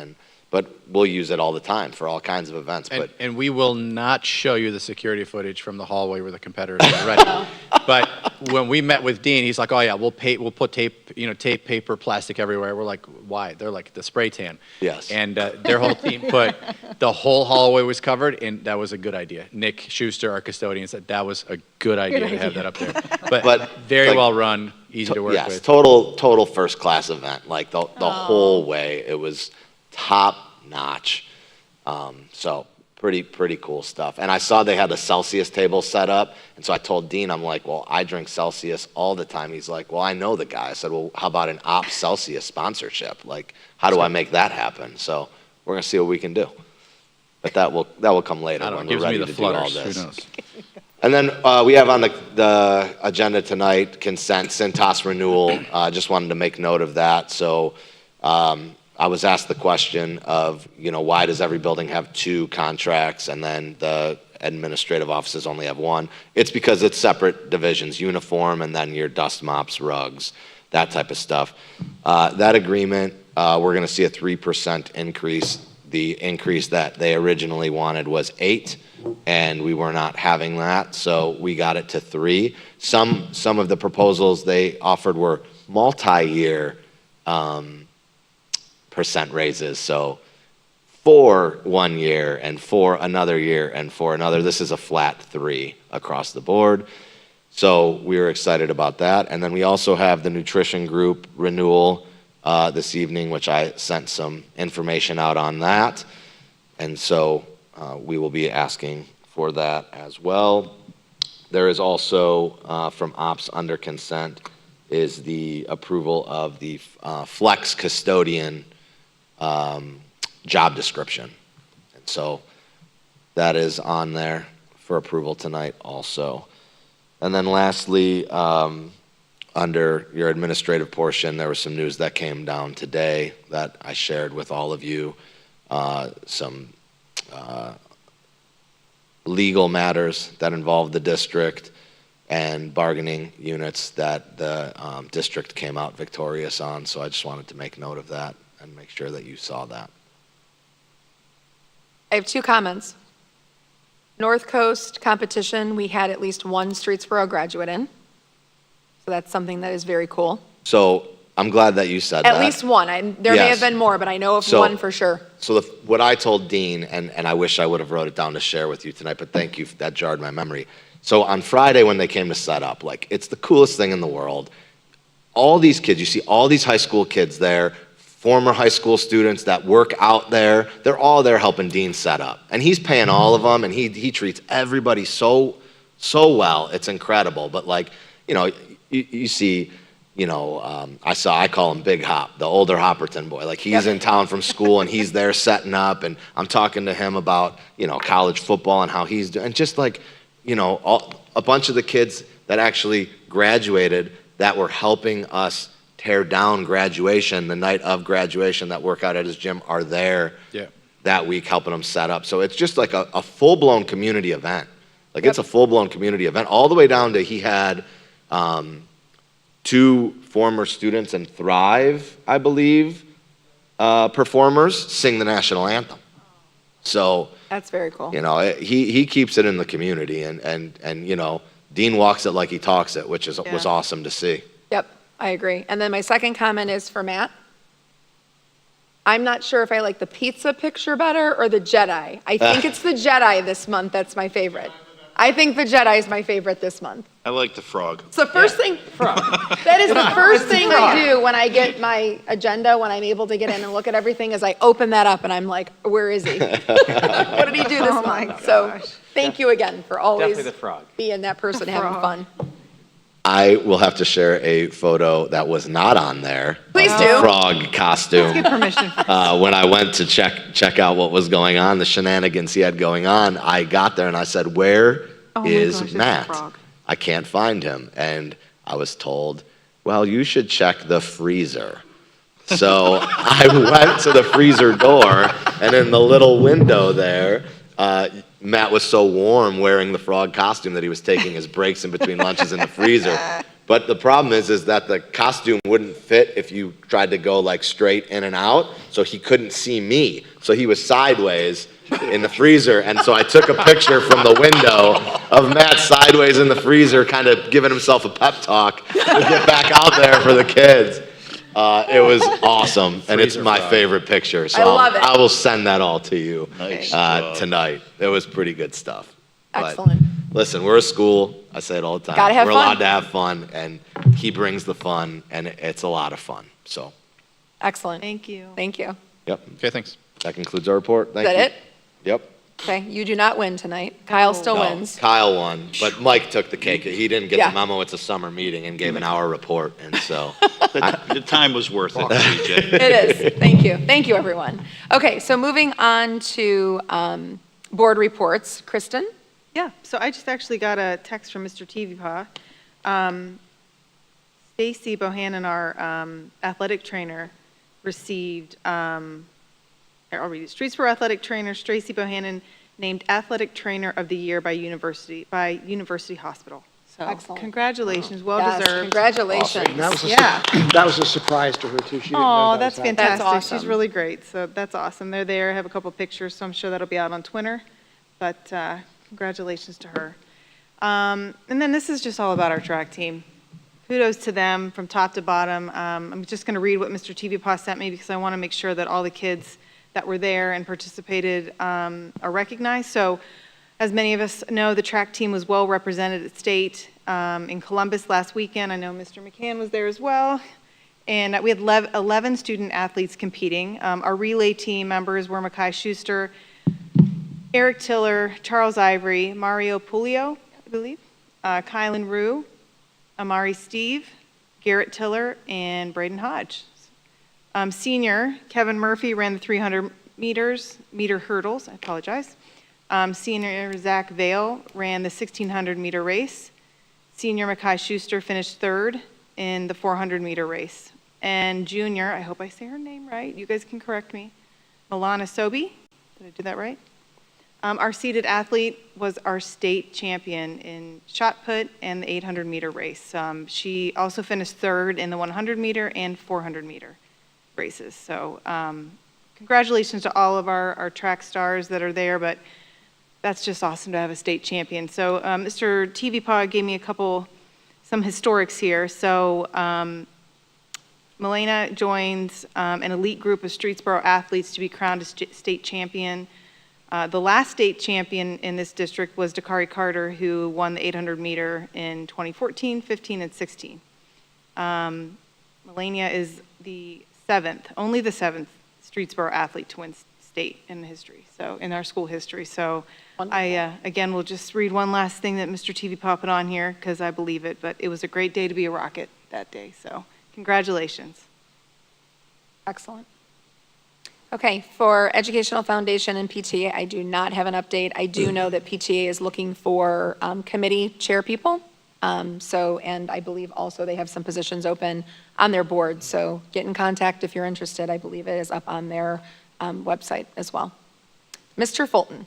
but we'll use it all the time for all kinds of events. And we will not show you the security footage from the hallway where the competitors are ready. But when we met with Dean, he's like, oh yeah, we'll put tape, tape, paper, plastic everywhere. We're like, why? They're like, the spray tan. Yes. And their whole team the whole hallway was covered, and that was a good idea. Nick Schuster, our custodian, said that was a good idea to have that up there. But very like, well run, easy to work yes, with. total first class event. Like the whole way, it was top notch. So pretty cool stuff. And I saw they had a Celsius table set up, and so I told Dean, I'm like, well, I drink Celsius all the time. He's like, well, I know the guy. I said, well, how about an Ops Celsius sponsorship? Like, how do I make that happen? So we're gonna see what we can do. But that will come later when we're ready to do all this. Who knows? And then we have on the agenda tonight consent Cintas renewal. Just wanted to make note of that. So I was asked the question of, why does every building have 2 contracts and then the administrative offices only have 1? It's because it's separate divisions, uniform and then your dust mops, rugs, that type of stuff. That agreement, we're going to see a 3% increase. The increase that they originally wanted was 8, and we were not having that, so we got it to 3. Some of the proposals they offered were multi-year percent raises, so for 1 year and for another year and for another. This is a flat 3 across the board. So we were excited about that. And then we also have the nutrition group renewal this evening, which I sent some information out on that. And so we will be asking for that as well. There is also from Ops under consent is the approval of the flex custodian job description. And so that is on there for approval tonight also. And then lastly, under your administrative portion, there was some news that came down today that I shared with all of you, some legal matters that involve the district and bargaining units that the district came out victorious on. So I just wanted to make note of that and make sure that you saw that. I have 2 comments. North Coast competition, we had at least 1 Streetsboro graduate in. So that's something that is very cool. So I'm glad that you said that. At least 1. There may have been more, but I know of 1 for sure. So what I told Dean, and I wish I would have wrote it down to share with you tonight, but thank you, that jarred my memory. So on Friday when they came to set up, like, it's the coolest thing in the world. All these kids, you see all these high school kids there, former high school students that work out there, they're all there helping Dean set up. And he's paying all of them, and he treats everybody so well. It's incredible. But like, you see, I call him Big Hop, the older Hopperton boy. Like, he's in town from school, and he's there setting up, and I'm talking to him about, college football and how he's doing. And just like, a bunch of the kids that actually graduated that were helping us tear down graduation the night of graduation that work out at his gym are there that week helping him set up. So it's just like a full-blown community event. Like, it's a full-blown community event all the way down to he had 2 former students and Thrive, I believe, performers sing the national anthem. So That's very cool. He keeps it in the community, and Dean walks it like he talks it, which was awesome to see. Yep, I agree. And then my second comment is for Matt. I'm not sure if I like the pizza picture better or the Jedi. I think it's the Jedi this month that's my favorite. I think the Jedi is my favorite this month. I like the frog. It's the first thing, that is the first thing I do when I get my agenda, when I'm able to get in and look at everything, is I open that up and I'm like, where is he? What did he do this month? So thank you again for always Definitely the frog. being that person having fun. I will have to share a photo that was not on there. Please of do. The frog costume. Get permission. When I went to check out what was going on, the shenanigans he had going on, I got there and I said, "Where is Matt? I can't find him." And I was told, "Well, you should check the freezer." So I went to the freezer door, and in the little window there, Matt was so warm wearing the frog costume that he was taking his breaks in between lunches in the freezer. But the problem is that the costume wouldn't fit if you tried to go like straight in and out, so he couldn't see me. So he was sideways in the freezer, and so I took a picture from the window of Matt sideways in the freezer, kind of giving himself a pep talk to get back out there for the kids. It was awesome, and it's my favorite picture. So I love it. I will send that all to you Nice. tonight. It was pretty good stuff. But Excellent. listen, we're a school. I say it all the time. Gotta have we're fun. allowed to have fun, and he brings the fun, and it's a lot of fun. So, Excellent. Thank you. Thank you. yep, Okay, thanks. that concludes our report. Thank Is you. that it? Yep. Okay, you do not win tonight. Kyle still No, wins. Kyle won, but Mike took the cake. He didn't get Yeah. the memo. It's a summer meeting, and gave an hour report, and so. The time was worth it, CJ. It is. Thank you. Thank you, everyone. Okay, so moving on to board reports. Kristen? Yeah, so I just actually got a text from Mr. TVPA. Stacy Bohannon, our athletic trainer, received, I'll read it. Streetsboro athletic trainer Stacy Bohannon named Athletic Trainer of the Year by University Hospital. So Excellent. congratulations, well Yes, deserved. congratulations. And that was Yeah. that was a surprise to her, too. She didn't know Oh, that that's was happening. fantastic. That's She's awesome. really great. So that's awesome. They're there. I have a couple pictures, so I'm sure that'll be out on Twitter. But congratulations to her. And then this is just all about our track team. Kudos to them from top to bottom. I'm just going to read what Mr. TVPA sent me because I want to make sure that all the kids that were there and participated are recognized. So as many of us know, the track team was well represented at state in Columbus last weekend. I know Mr. McCann was there as well. And we had 11 student athletes competing. Our relay team members were Makai Schuster, Eric Tiller, Charles Ivory, Mario Pulio, I believe, Kylan Rue, Amari Steve, Garrett Tiller, and Braden Hodge. Senior, Kevin Murphy ran the 300 meter hurdles, I apologize. Senior Zach Vale ran the 1600 meter race. Senior Makai Schuster finished third in the 400 meter race. And junior, I hope I say her name right, you guys can correct me, Milana Sobi, did I do that right? Our seated athlete was our state champion in shot put and the 800 meter race. She also finished third in the 100 meter and 400 meter races. So congratulations to all of our track stars that are there, but that's just awesome to have a state champion. So Mr. TVPA gave me some historics here. So Milena joins an elite group of Streetsboro athletes to be crowned as state champion. The last state champion in this district was Dakari Carter, who won the 800 meter in 2014, 15, and 16. Melania is only the seventh Streetsboro athlete to win state in history, so in our school history. So I, again, will just read one last thing that Mr. TVPA put on here, because I believe it, but it was a great day to be a Rocket that day, so congratulations. Excellent. Okay, for Educational Foundation and PTA, I do not have an update. I do know that PTA is looking for committee chair people. And I believe also they have some positions open on their board. So get in contact if you're interested. I believe it is up on their website as well. Mr. Fulton.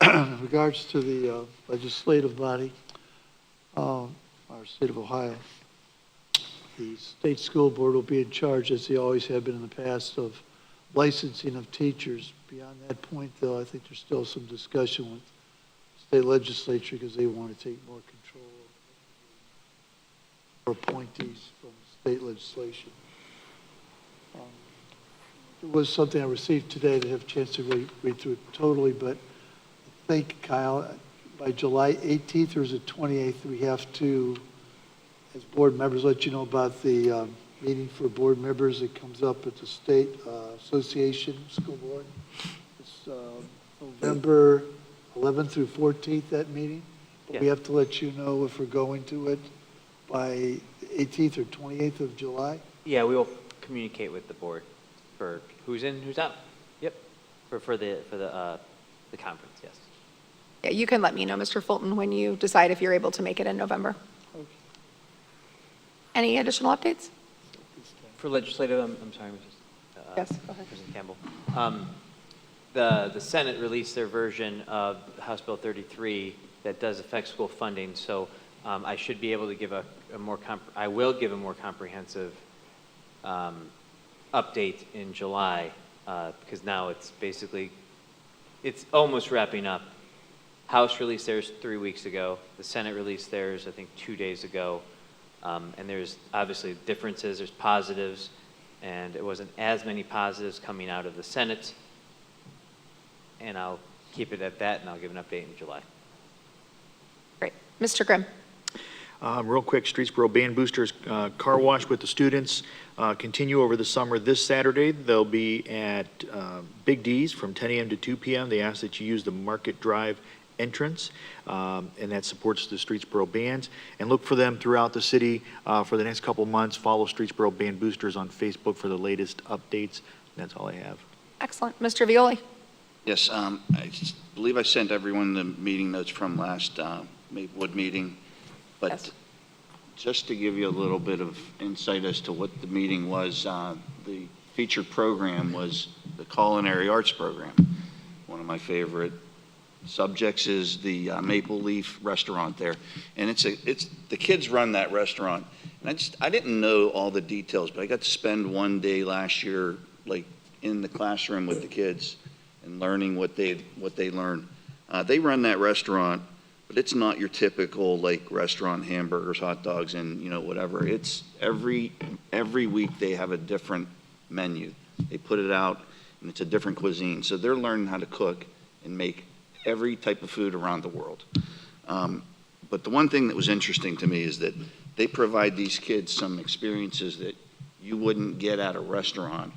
In regards to the legislative body, our state of Ohio, the state school board will be in charge, as they always have been in the past, of licensing of teachers. Beyond that point, though, I think there's still some discussion with the state legislature because they want to take more control over appointees from state legislation. It was something I received today to have a chance to read through it totally, but I think, Kyle, by July 18th or is it 28th, we have to, as board members, let you know about the meeting for board members that comes up at the State Association School Board. It's November 11th through 14th, that meeting. But we have to let you know if we're going to it by 18th or 28th of July. Yeah, we will communicate with the board for who's in, who's out. Yep, for the conference, yes. Yeah, you can let me know, Mr. Fulton, when you decide if you're able to make it in November. Okay. Any additional updates? For legislative, I'm sorry, Yes, go ahead. President Campbell. The Senate released their version of House Bill 33 that does affect school funding, so I should be able to give I will give a more comprehensive update in July, because now it's almost wrapping up. House released theirs 3 weeks ago. The Senate released theirs, I think, 2 days ago. And there's obviously differences, there's positives, and it wasn't as many positives coming out of the Senate. And I'll keep it at that, and I'll give an update in July. Great. Mr. Grimm. Real quick, Streetsboro Band Boosters Car Wash with the students continue over the summer. This Saturday, they'll be at Big D's from 10 a.m. to 2 p.m. They ask that you use the Market Drive entrance, and that supports the Streetsboro bands. And look for them throughout the city for the next couple months. Follow Streetsboro Band Boosters on Facebook for the latest updates. That's all I have. Excellent. Mr. Violi. Yes, I believe I sent everyone the meeting notes from last Maplewood meeting, but Yes. just to give you a little bit of insight as to what the meeting was, the featured program was the culinary arts program. One of my favorite subjects is the Maple Leaf restaurant there, and it's the kids run that restaurant, and I didn't know all the details, but I got to spend one day last year like in the classroom with the kids and learning what they learn. They run that restaurant, but it's not your typical like restaurant, hamburgers, hot dogs, and whatever. It's every week they have a different menu. They put it out, and it's a different cuisine. So they're learning how to cook and make every type of food around the world. But the one thing that was interesting to me is that they provide these kids some experiences that you wouldn't get at a restaurant.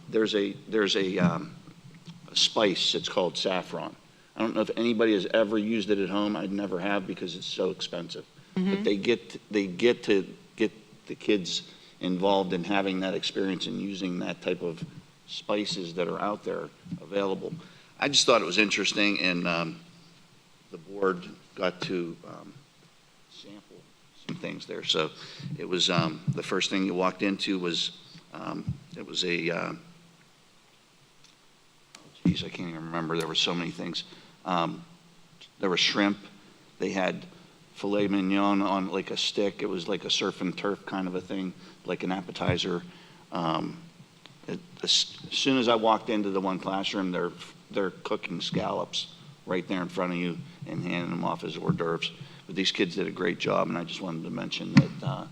There's a spice, it's called saffron. I don't know if anybody has ever used it at home. I never have because it's so expensive. But they get to get the kids involved in having that experience and using that type of spices that are out there available. I just thought it was interesting, and the board got to sample some things there. So it was the first thing you walked into was it was a geez, I can't even remember. There were so many things. There was shrimp. They had filet mignon on like a stick. It was like a surf and turf kind of a thing, like an appetizer. As soon as I walked into the one classroom, they're cooking scallops right there in front of you and handing them off as hors d'oeuvres. But these kids did a great job, and I just wanted to mention that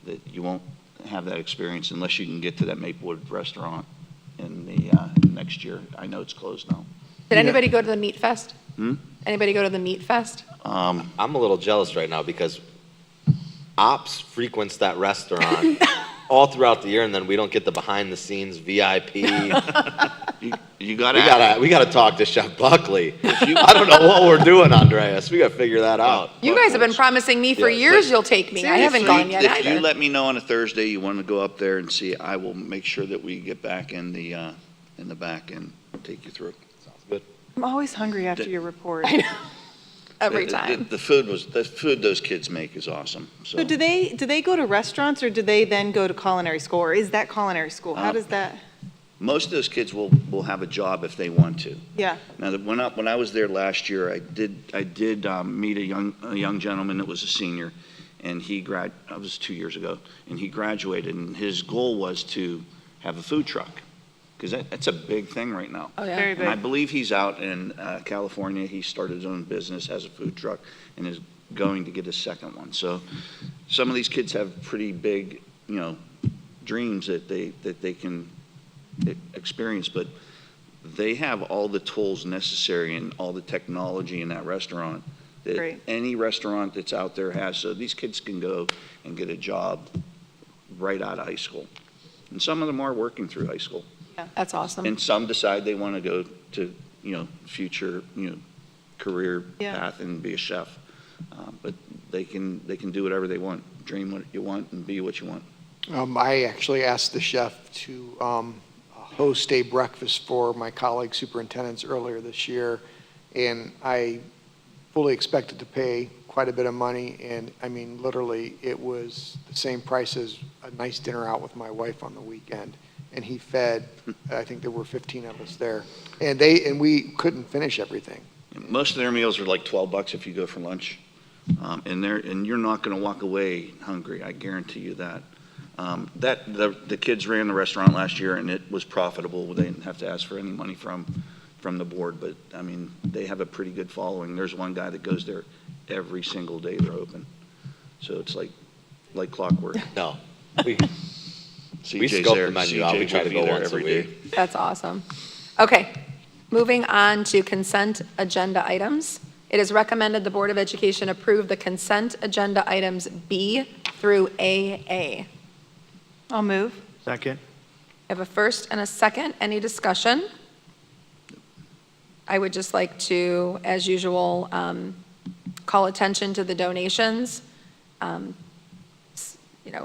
that you won't have that experience unless you can get to that Maplewood restaurant in the next year. I know it's closed now. Did anybody go to the Meat Fest? Anybody go to the Meat Fest? I'm a little jealous right now because Ops frequents that restaurant all throughout the year, and then we don't get the behind-the-scenes VIP. We gotta talk to Chef Buckley. I don't know what we're doing, Andreas. We gotta figure that out. You guys have been promising me for years you'll take me. I haven't gone yet If you either. let me know on a Thursday you want to go up there and see, I will make sure that we get back in the back and take you through. Sounds good. I'm always hungry after your report. Every time. The food those kids make is awesome. So do they go to restaurants, or do they then go to culinary school, or is that culinary school? How does that? Most of those kids will have a job if they want to. Yeah. Now, when I was there last year, I did meet a young gentleman that was a senior, and that was 2 years ago, and he graduated, and his goal was to have a food truck, because that's a big thing right now. Oh, yeah. Very And I big. believe he's out in California. He started his own business, has a food truck, and is going to get a second one. So some of these kids have pretty big, dreams that they can experience, but they have all the tools necessary and all the technology in that restaurant that Great. any restaurant that's out there has. So these kids can go and get a job right out of high school. And some of them are working through high school. That's awesome. And some decide they want to go to, future, career path and be a chef. But they can do whatever they want, dream what you want and be what you want. I actually asked the chef to host a breakfast for my colleague superintendents earlier this year, and I fully expected to pay quite a bit of money, and I mean, literally, it was the same price as a nice dinner out with my wife on the weekend. And he fed, I think there were 15 of us there, and we couldn't finish everything. Most of their meals are like $12 if you go for lunch. And you're not going to walk away hungry, I guarantee you that. The kids ran the restaurant last year, and it was profitable. They didn't have to ask for any money from the board, but I mean, they have a pretty good following. There's one guy that goes there every single day they're open, so it's like clockwork. No, we CJ's scope there. the menu out. We CJ try will to be go there once a every day. week. That's awesome. Okay, moving on to consent agenda items. It is recommended the Board of Education approve the consent agenda items B through AA. I'll move. Second? I have a first and a second. Any discussion? I would just like to, as usual, call attention to the donations.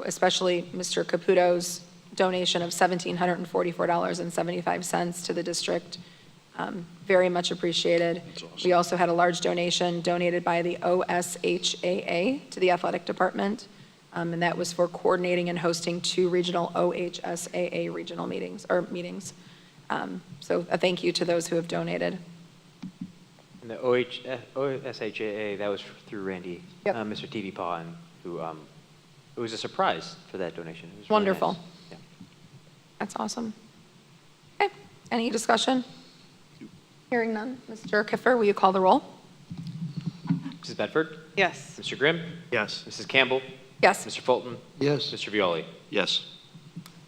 Especially Mr. Caputo's donation of $1,744.75 to the district. Very much appreciated. We also had a large donation donated by the OSHAA to the athletic department, and that was for coordinating and hosting 2 regional OHSAA regional meetings. So a thank you to those who have donated. And the OSHAA, that was through Randy, Yep. Mr. TV Pawn, who, it was a surprise for that donation. It was really Wonderful. nice. Yeah. That's awesome. Okay, any discussion? Hearing none. Mr. Kiffer, will you call the roll? Mrs. Bedford? Yes. Mr. Grimm? Yes. Mrs. Campbell? Yes. Mr. Fulton? Yes. Mr. Violi? Yes.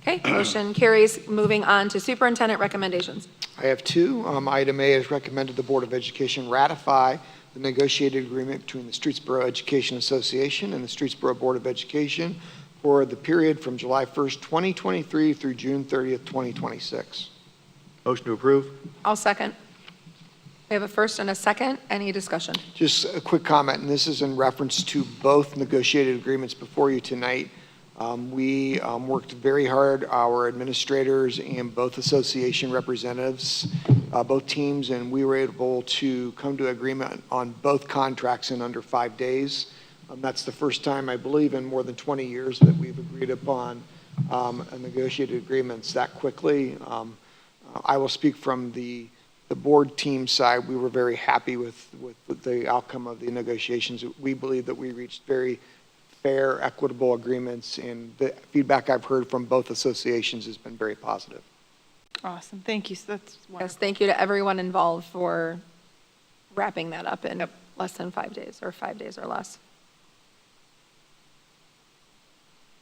Okay, motion carries. Moving on to superintendent recommendations. I have 2. Item A is recommended the Board of Education ratify the negotiated agreement between the Streetsboro Education Association and the Streetsboro Board of Education for the period from July 1st, 2023 through June 30th, 2026. Motion to approve? I'll second. We have a first and a second. Any discussion? Just a quick comment, and this is in reference to both negotiated agreements before you tonight. We worked very hard, our administrators and both association representatives, both teams, and we were able to come to agreement on both contracts in under 5 days. That's the first time, I believe, in more than 20 years that we've agreed upon negotiated agreements that quickly. I will speak from the board team side. We were very happy with the outcome of the negotiations. We believe that we reached very fair, equitable agreements, and the feedback I've heard from both associations has been very positive. Awesome. Thank you. That's Yes, wonderful. thank you to everyone involved for wrapping that up in less than 5 days, or 5 days or less.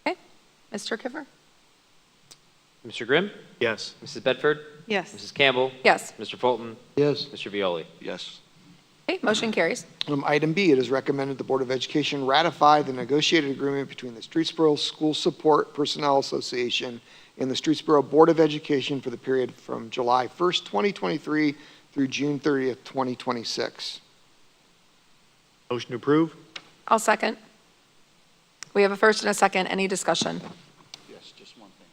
Okay, Mr. Kiffer? Mr. Grimm? Yes. Mrs. Bedford? Yes. Mrs. Campbell? Yes. Mr. Fulton? Yes. Mr. Violi? Yes. Okay, motion carries. Item B, it is recommended the Board of Education ratify the negotiated agreement between the Streetsboro School Support Personnel Association and the Streetsboro Board of Education for the period from July 1st, 2023 through June 30th, 2026. Motion to approve? I'll second. We have a first and a second. Any discussion? Yes, just one thing.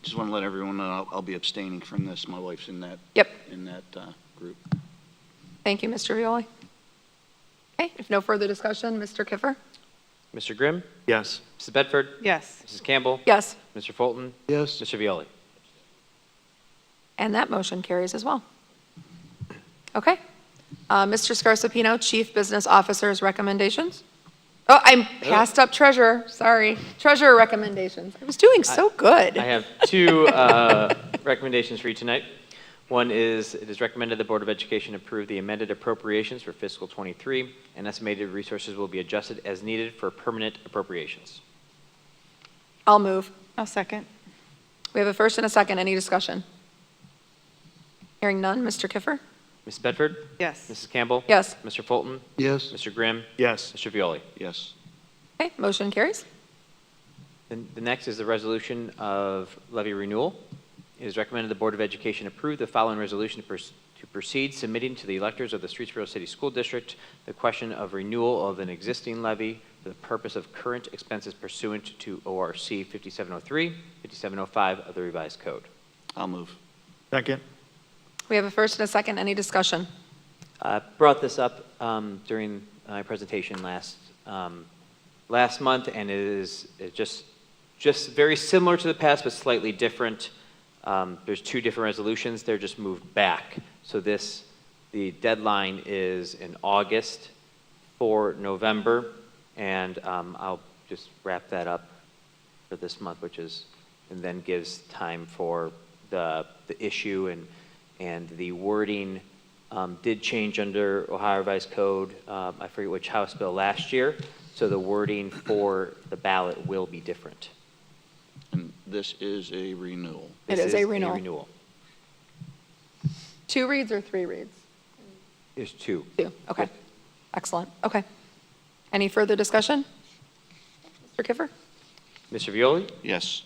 Just want to let everyone know I'll be abstaining from this. My wife's in that. Yep. In that group. Thank you, Mr. Violi. Okay, if no further discussion, Mr. Kiffer? Mr. Grimm? Yes. Mrs. Bedford? Yes. Mrs. Campbell? Yes. Mr. Fulton? Yes. Mr. Violi? And that motion carries as well. Okay. Mr. Scarsapino, Chief Business Officer's recommendations. Oh, I'm passed up treasurer, sorry. Treasurer recommendations. I was doing so good. I have 2 recommendations for you tonight. One is, it is recommended the Board of Education approve the amended appropriations for fiscal '23, and estimated resources will be adjusted as needed for permanent appropriations. I'll move. I'll second. We have a first and a second. Any discussion? Hearing none. Mr. Kiffer? Mrs. Bedford? Yes. Mrs. Campbell? Yes. Mr. Fulton? Yes. Mr. Grimm? Yes. Mr. Violi? Yes. Okay, motion carries. Then the next is the resolution of levy renewal. It is recommended the Board of Education approve the following resolution to proceed submitting to the electors of the Streetsboro City School District the question of renewal of an existing levy for the purpose of current expenses pursuant to ORC 5703, 5705 of the revised code. I'll move. Second? We have a first and a second. Any discussion? Brought this up during my presentation last month, and it's just very similar to the past, but slightly different. There's 2 different resolutions. They're just moved back. So the deadline is in August for November, and I'll just wrap that up for this month, and then gives time for the issue, and the wording did change under Ohio Revised Code. I forget which House bill last year, so the wording for the ballot will be different. And this is a renewal. It This is a renewal. 2 reads or 3 reads? There's 2. 2, okay. Excellent, okay. Any further discussion? Mr. Kiffer? Mr. Violi? Yes.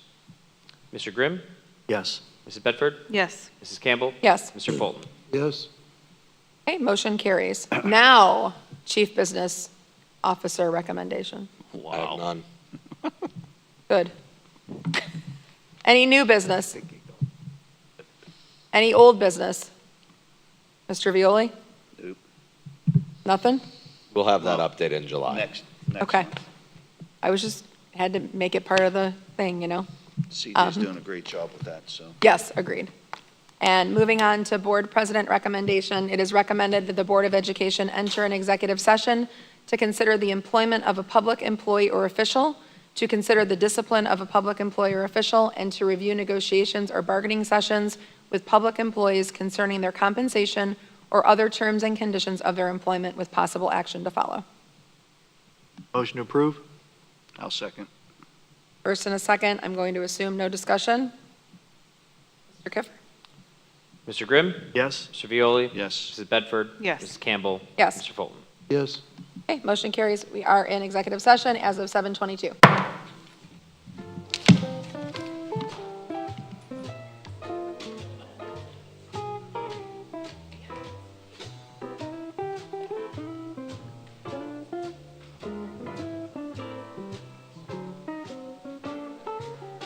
Mr. Grimm? Yes. Mrs. Bedford? Yes. Mrs. Campbell? Yes. Mr. Fulton? Yes. Okay, motion carries. Now, Chief Business Officer recommendation. I have none. Good. Any new business? Any old business? Mr. Violi? Nope. Nothing? We'll have that update in July. Next Okay. month. I had to make it part of the thing, you know? CJ's doing a great job with that, so. Yes, agreed. And moving on to Board President recommendation, it is recommended that the Board of Education enter an executive session to consider the employment of a public employee or official, to consider the discipline of a public employee or official, and to review negotiations or bargaining sessions with public employees concerning their compensation or other terms and conditions of their employment with possible action to follow. Motion to approve? I'll second. First and a second, I'm going to assume no discussion. Mr. Kiffer? Mr. Grimm? Yes. Mr. Violi? Yes. Mrs. Bedford? Yes. Mrs. Campbell? Yes. Mr. Fulton? Yes. Okay, motion carries. We are in executive session as of 7:22.